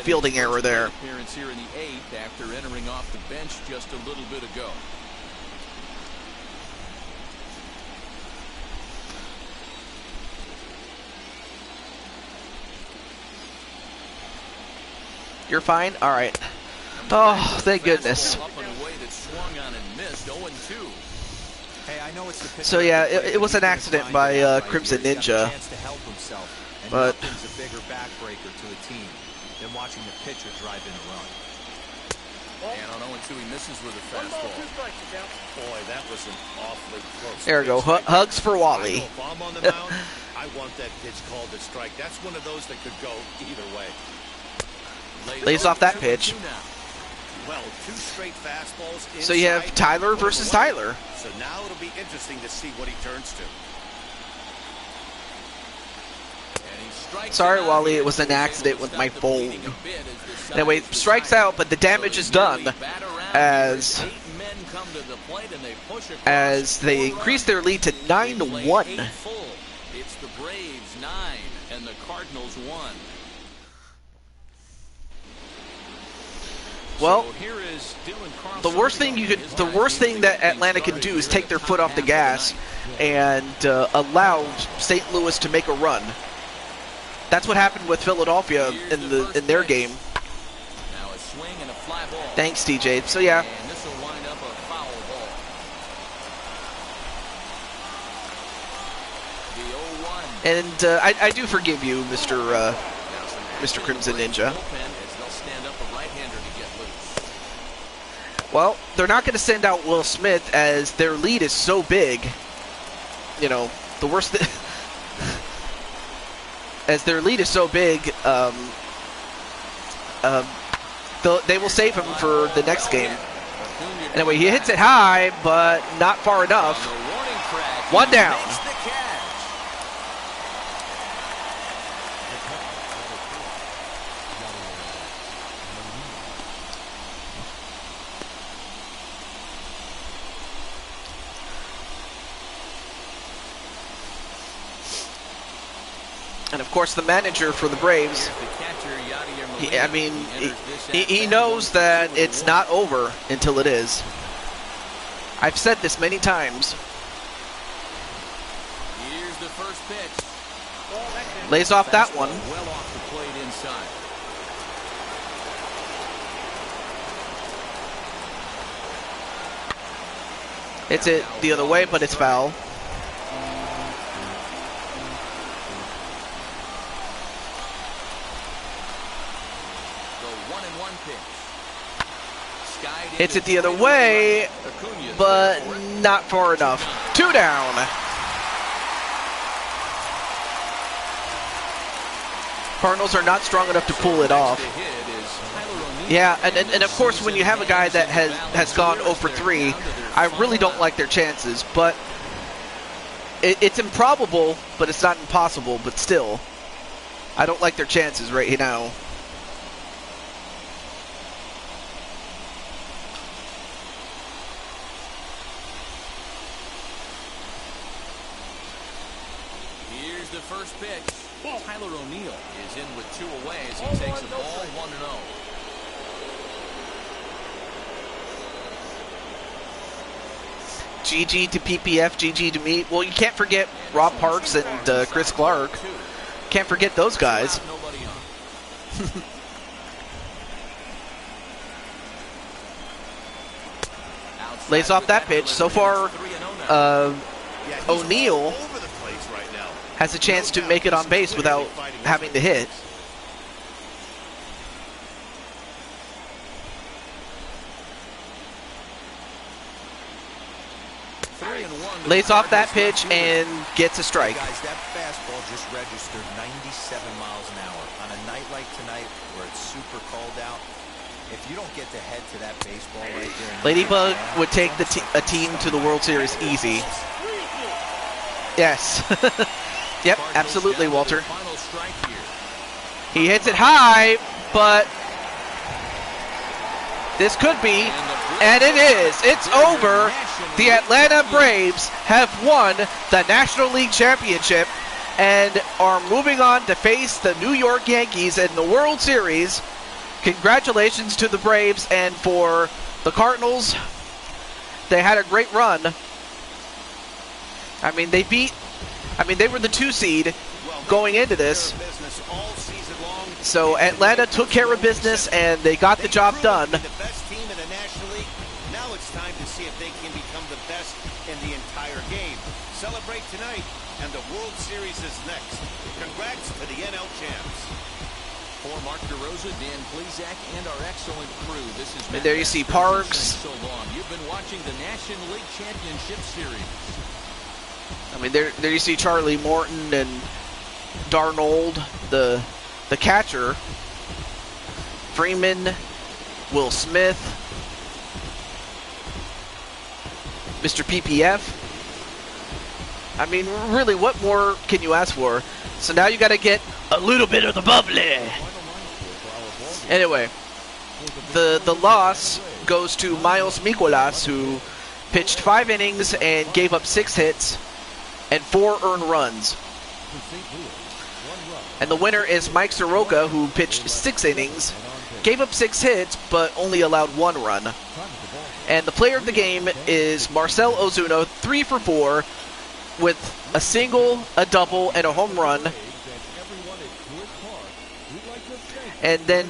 fielding error there. Appearance here in the 8th after entering off the bench just a little bit ago. You're fine? All right. Oh, thank goodness. So yeah, it was an accident by Crimson Ninja. But nothing's a bigger backbreaker to a team than watching the pitcher drive in a run. And on 0-2, he misses with a fastball. Boy, that was an awfully close. There we go. Hugs for Wally. If I'm on the mound, I want that pitch called a strike. That's one of those that could go either way. Lays off that pitch. Well, 2 straight fastballs. So you have Tyler versus Tyler. So now it'll be interesting to see what he turns to. Sorry, Wally, it was an accident with my phone. Anyway, strikes out, but the damage is done as they increase their lead to 9-1. It's the Braves 9 and the Cardinals 1. Well, the worst thing that Atlanta can do is take their foot off the gas and allow St. Louis to make a run. That's what happened with Philadelphia in their game. Now a swing and a fly ball. Thanks, TJ. So yeah. And this will wind up a foul ball. The 0-1. And I do forgive you, Mr. Crimson Ninja. Well, they're not going to send out Will Smith as their lead is so big. You know, the worst thing. As their lead is so big, they will save him for the next game. Anyway, he hits it high, but not far enough. 1 down. And of course, the manager for the Braves, he knows that it's not over until it is. I've said this many times. Here's the first pitch. Lays off that one. Well off the plate inside. Hits it the other way, but it's foul. Hits it the other way, but not far enough. 2 down. Cardinals are not strong enough to pull it off. Yeah, and of course, when you have a guy that has gone 0 for 3, I really don't like their chances. But it's improbable, but it's not impossible. But still, I don't like their chances right now. Here's the first pitch. Tyler O'Neill is in with 2 away as he takes the ball 1-0. GG to PPF, GG to me. Well, you can't forget Rob Parks and Chris Clark. Can't forget those guys. Lays off that pitch. So far, O'Neill has a chance to make it on base without having to hit. Lays off that pitch and gets a strike. Guys, that fastball just registered 97 miles an hour. On a night like tonight where it's super cold out, if you don't get to head to that baseball right there... Ladybug would take a team to the World Series easy. Yes. Yep, absolutely, Walter. He hits it high, but this could be, and it is. It's over. The Atlanta Braves have won the National League Championship and are moving on to face the New York Yankees in the World Series. Congratulations to the Braves, and for the Cardinals, they had a great run. I mean, they were the 2 seed going into this. So Atlanta took care of business, and they got the job done. The best team in the National League. Now it's time to see if they can become the best in the entire game. Celebrate tonight, and the World Series is next. Congrats to the NL champs. For Mark DeRosa, Dan Plesac, and our excellent crew, this is... And there you see Parks. So long. You've been watching the National League Championship Series. I mean, there you see Charlie Morton and Darnold, the catcher. Freeman, Will Smith, Mr. PPF. I mean, really, what more can you ask for? So now you got to get a little bit of the bubbly. Anyway, the loss goes to Miles Mikolas, who pitched 5 innings and gave up 6 hits and 4 earned runs. And the winner is Mike Soroka, who pitched 6 innings, gave up 6 hits, but only allowed 1 run. And the player of the game is Marcell Ozuna, 3 for 4, with a single, a double, and a home run. And then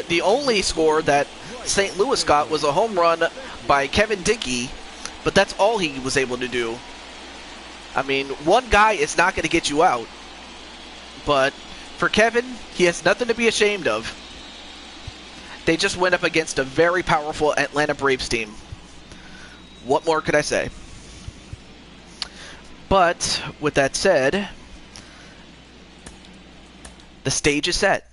the only score that St. Louis got was a home run by Kevin Dickey, but that's all he was able to do. I mean, one guy is not going to get you out. But for Kevin, he has nothing to be ashamed of. They just went up against a very powerful Atlanta Braves team. What more could I say? But with that said, the stage is set.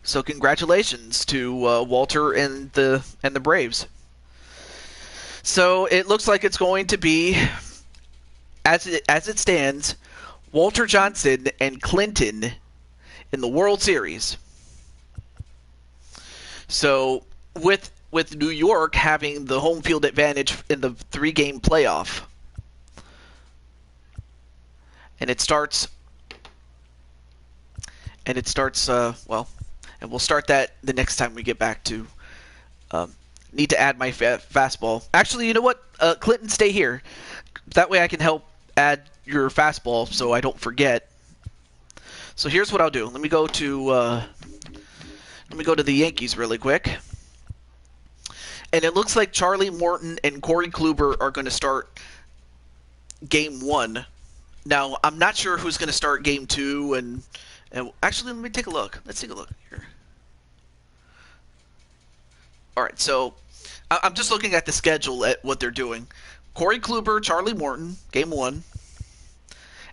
So congratulations to Walter and the Braves. So it looks like it's going to be, as it stands, Walter Johnson and Clinton in the World Series. So with New York having the home field advantage in the 3-game playoff. And it starts well, and we'll start that the next time we get back to need to add my fastball. Actually, you know what? Clinton, stay here. That way I can help add your fastball so I don't forget. So here's what I'll do. Let me go to the Yankees really quick. And it looks like Charlie Morton and Corey Kluber are going to start game 1. Now, I'm not sure who's going to start game 2 and actually, let me take a look. Let's take a look here. All right, so I'm just looking at the schedule at what they're doing. Corey Kluber, Charlie Morton, game 1.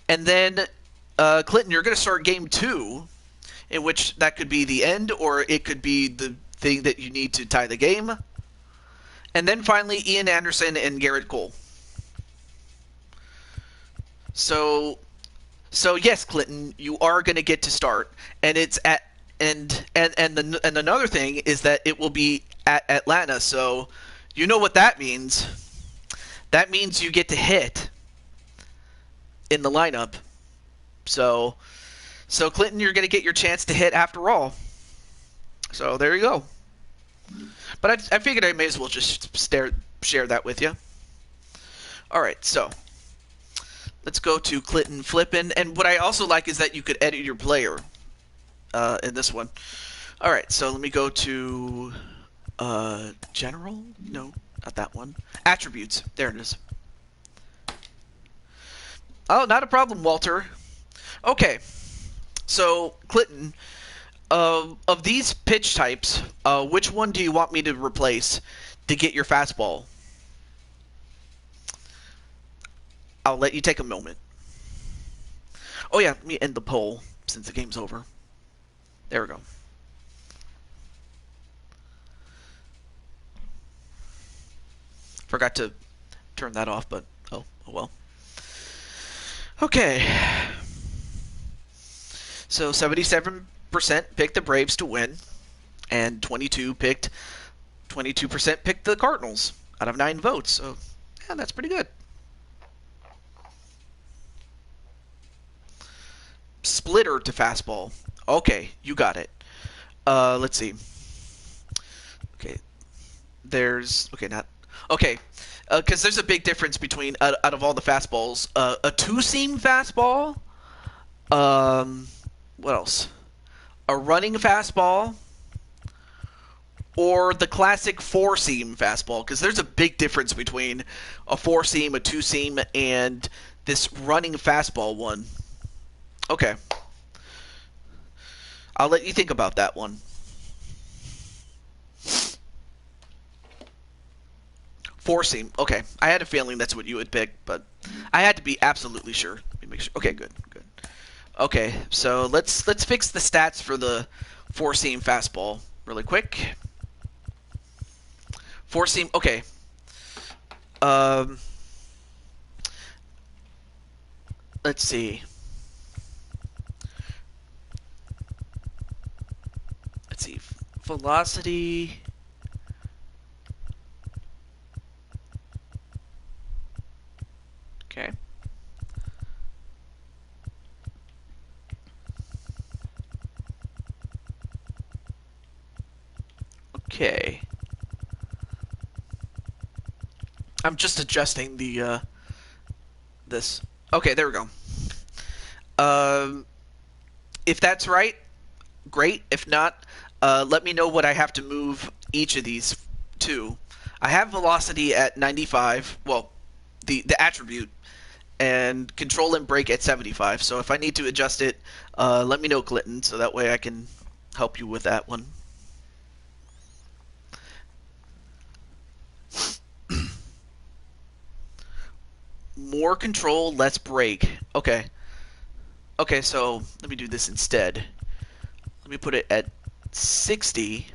And then Clinton, you're going to start game 2, in which that could be the end, or it could be the thing that you need to tie the game. And then finally, Ian Anderson and Garrett Cole. So yes, Clinton, you are going to get to start, and it's at and another thing is that it will be at Atlanta. So you know what that means. That means you get to hit in the lineup. So Clinton, you're going to get your chance to hit after all. So there you go. But I figured I may as well just share that with you. All right, so let's go to Clinton Flippin'. And what I also like is that you could edit your player in this one. All right, so let me go to General. No, not that one. Attributes. There it is. Oh, not a problem, Walter. Okay, so Clinton, of these pitch types, which one do you want me to replace to get your fastball? I'll let you take a moment. Oh yeah, let me end the poll since the game's over. There we go. Forgot to turn that off, but oh well. Okay. So 77% picked the Braves to win, and 22% picked the Cardinals out of 9 votes. So yeah, that's pretty good. Splitter to fastball. Okay, you got it. Let's see. Okay, because there's a big difference between out of all the fastballs, a 2-seam fastball. What else? A running fastball, or the classic 4-seam fastball. Because there's a big difference between a 4-seam, a 2-seam, and this running fastball one. Okay. I'll let you think about that one. 4-seam. Okay. I had a feeling that's what you would pick, but I had to be absolutely sure. Let me make sure. Okay, good. Okay, so let's fix the stats for the 4-seam fastball really quick. 4-seam. Okay. Let's see. Velocity. Okay. Okay. I'm just adjusting the this. Okay, there we go. If that's right, great. If not, let me know what I have to move each of these to. I have velocity at 95. Well, the attribute, and control and brake at 75. So if I need to adjust it, let me know, Clinton, so that way I can help you with that one. More control, less brake. Okay. Okay, so let me do this instead. Let me put it at 60,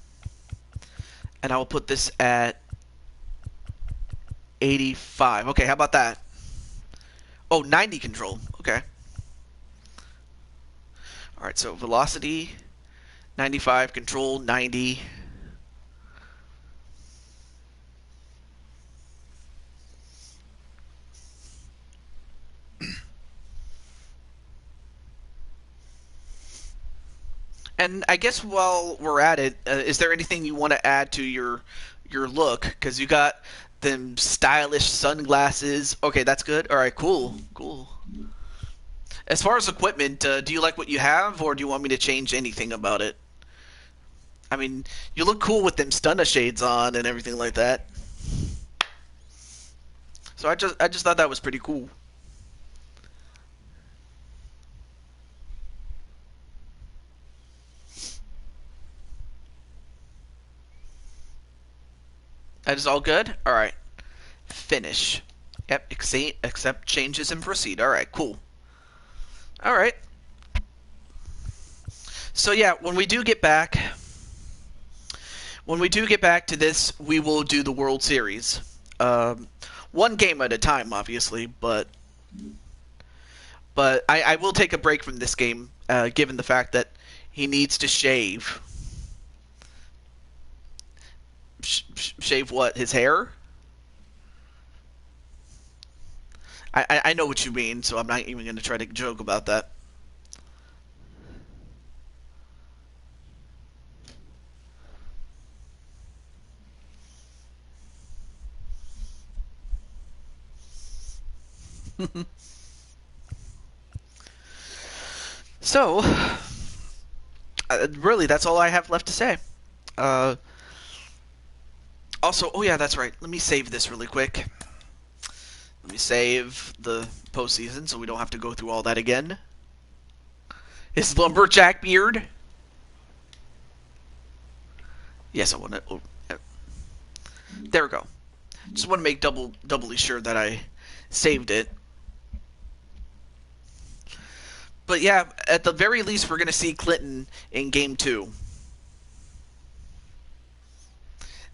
and I will put this at 85. Okay, how about that? Oh, 90 control. Okay. All right, so velocity 95, control 90. And I guess while we're at it, is there anything you want to add to your look? Because you got them stylish sunglasses. Okay, that's good. All right, cool. As far as equipment, do you like what you have, or do you want me to change anything about it? I mean, you look cool with them stunner shades on and everything like that. So I just thought that was pretty cool. That is all good? Alright. Finish. Yep, accept changes and proceed. Alright, cool. Alright. So yeah, when we do get back to this, we will do the World Series. One game at a time, obviously, but I will take a break from this game, given the fact that he needs to shave. Shave what? His hair? I know what you mean, so I'm not even going to try to joke about that. So, really, that's all I have left to say. Also, oh yeah, that's right. Let me save this really quick. Let me save the postseason so we don't have to go through all that again. His lumberjack beard. Yes, I want to. Oh, there we go. Just want to make doubly sure that I saved it. But yeah, at the very least, we're going to see Clinton in Game 2.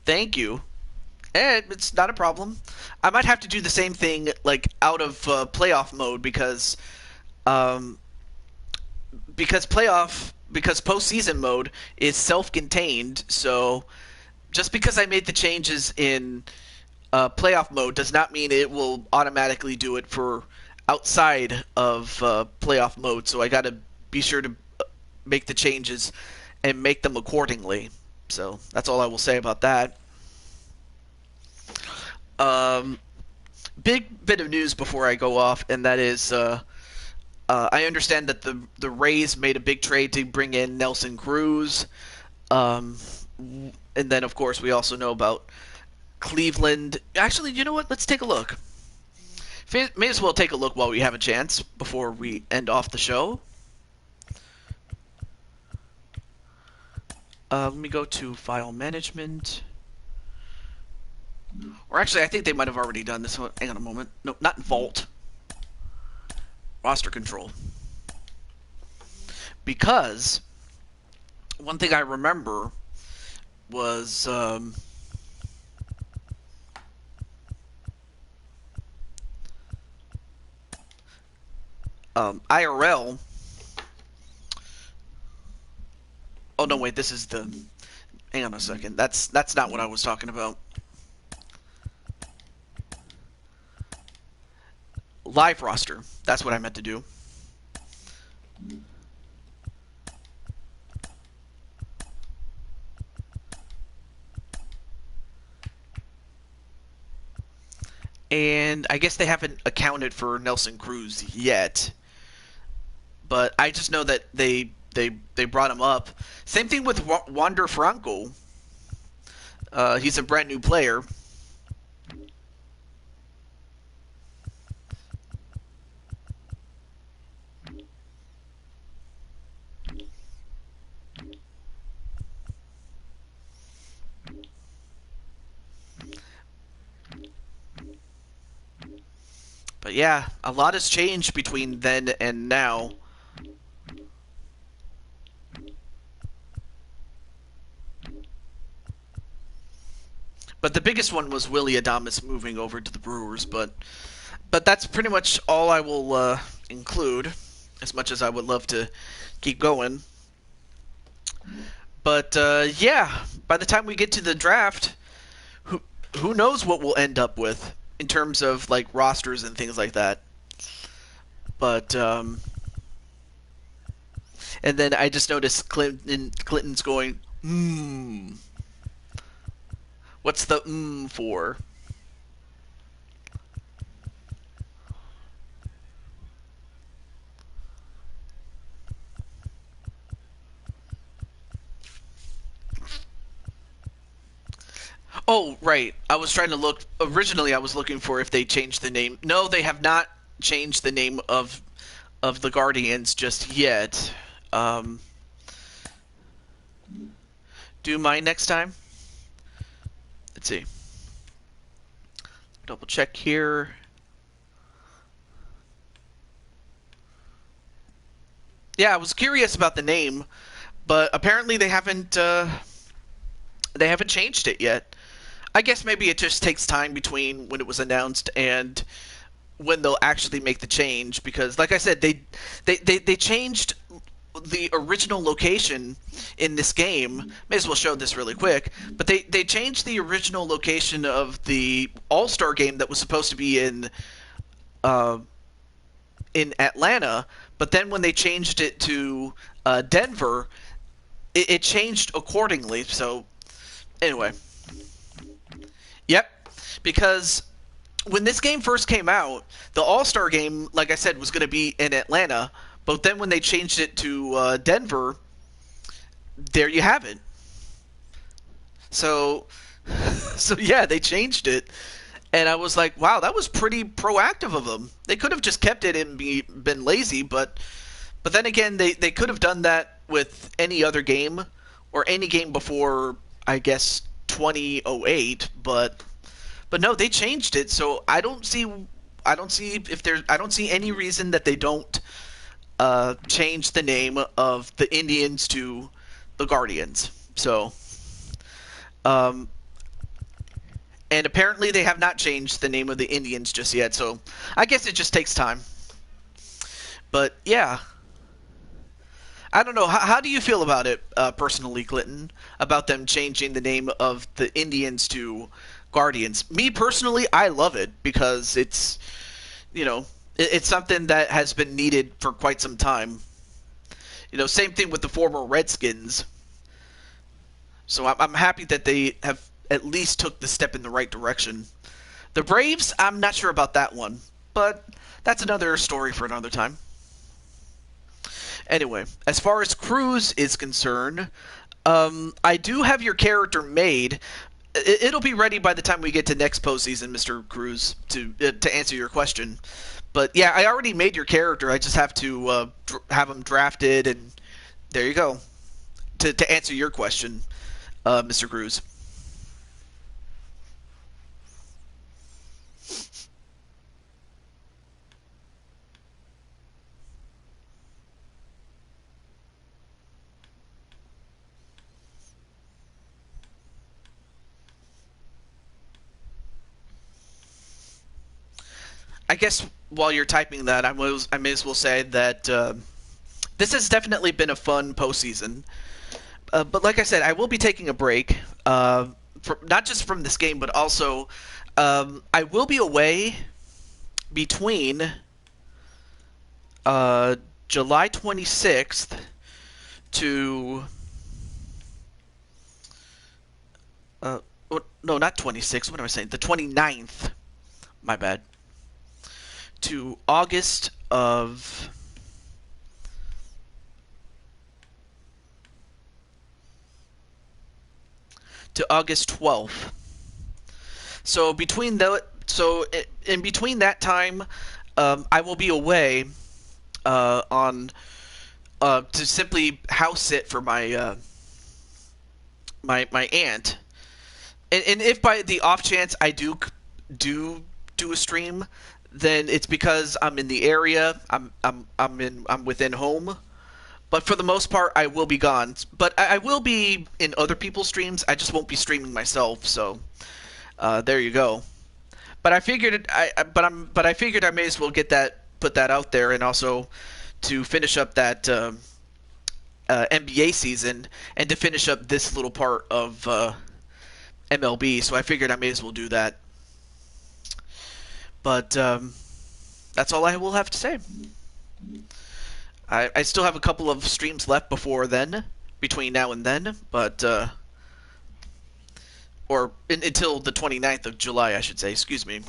Thank you. And it's not a problem. I might have to do the same thing, like, out of playoff mode, because postseason mode is self-contained, so just because I made the changes in playoff mode does not mean it will automatically do it for outside of playoff mode, so I gotta be sure to make the changes and make them accordingly. So that's all I will say about that. Big bit of news before I go off, and that is I understand that the Rays made a big trade to bring in Nelson Cruz, and then of course we also know about Cleveland. Actually, you know what? Let's take a look. May as well take a look while we have a chance before we end off the show. Let me go to File Management. Or actually, I think they might have already done this one. Hang on a moment. No, not in Vault. Roster Control. Because one thing I remember was IRL. Oh no, wait, this is the. Hang on a second. That's not what I was talking about. Live roster. That's what I meant to do. And I guess they haven't accounted for Nelson Cruz yet. But I just know that they brought him up. Same thing with Wander Franco. He's a brand new player. But yeah, a lot has changed between then and now. But the biggest one was Willy Adames moving over to the Brewers. But that's pretty much all I will include, as much as I would love to keep going. But yeah, by the time we get to the draft, who knows what we'll end up with in terms of like rosters and things like that. But and then I just noticed Clinton's going, What's the for? Oh, right. I was trying to look. Originally, I was looking for if they changed the name. No, they have not changed the name of the Guardians just yet. Do mine next time. Let's see. Double check here. Yeah, I was curious about the name, but apparently they haven't changed it yet. I guess maybe it just takes time between when it was announced and when they'll actually make the change, because like I said, they changed the original location in this game. May as well show this really quick, but they changed the original location of the All-Star game that was supposed to be in Atlanta, but then when they changed it to Denver, it changed accordingly. So anyway, yep, because when this game first came out, the All-Star game, like I said, was going to be in Atlanta, but then when they changed it to Denver, there you have it. So, so yeah, they changed it, and I was like, wow, that was pretty proactive of them. They could have just kept it and been lazy, but then again, they could have done that with any other game, or any game before, I guess, 2008, but no, they changed it. So I don't see any reason that they don't change the name of the Indians to the Guardians. So, and apparently they have not changed the name of the Indians just yet. So I guess it just takes time. But yeah, I don't know. How do you feel about it personally, Clinton? About them changing the name of the Indians to Guardians? Me personally, I love it because it's, it's something that has been needed for quite some time. Same thing with the former Redskins. So I'm happy that they have at least took the step in the right direction. The Braves, I'm not sure about that one, but that's another story for another time. Anyway, as far as Cruz is concerned, I do have your character made. It'll be ready by the time we get to next postseason, Mr. Cruz, to answer your question. But yeah, I already made your character. I just have to have him drafted, and there you go. To answer your question, Mr. Cruz. I guess while you're typing that, I may as well say that this has definitely been a fun postseason. But like I said, I will be taking a break, not just from this game, but also I will be away between July 26th to no, not 26th. What am I saying? The 29th. My bad. To August 12th. So in between that time, I will be away on to simply house sit for my my aunt. And if by the off chance I do a stream, then it's because I'm in the area. I'm within home. But for the most part, I will be gone. But I will be in other people's streams. I just won't be streaming myself. So there you go. But I figured I figured I may as well put that out there, and also to finish up that NBA season and to finish up this little part of MLB. So I figured I may as well do that. But that's all I will have to say. I still have a couple of streams left before then, between now and then, but until the 29th of July, I should say. Excuse me.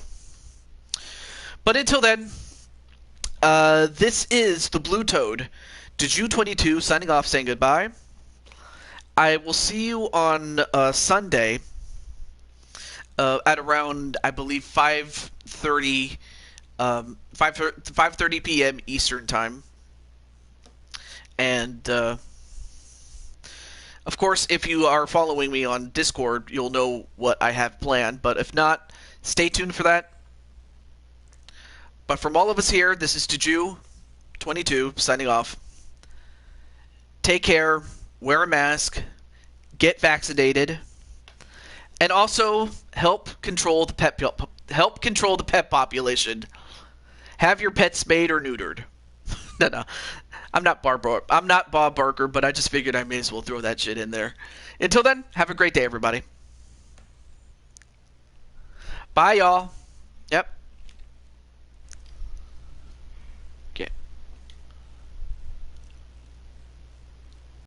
But until then, this is the Blue Toad, Deju22, signing off, saying goodbye. I will see you on Sunday at around, I believe, 5:30 p.m. Eastern Time. And, of course, if you are following me on Discord, you'll know what I have planned. But if not, stay tuned for that. But from all of us here, this is Deju22, signing off. Take care, wear a mask, get vaccinated, and also help control the pet population. Have your pets spayed or neutered. No. I'm not Bob Barker, but I just figured I may as well throw that shit in there. Until then, have a great day, everybody. Bye, y'all. Yep.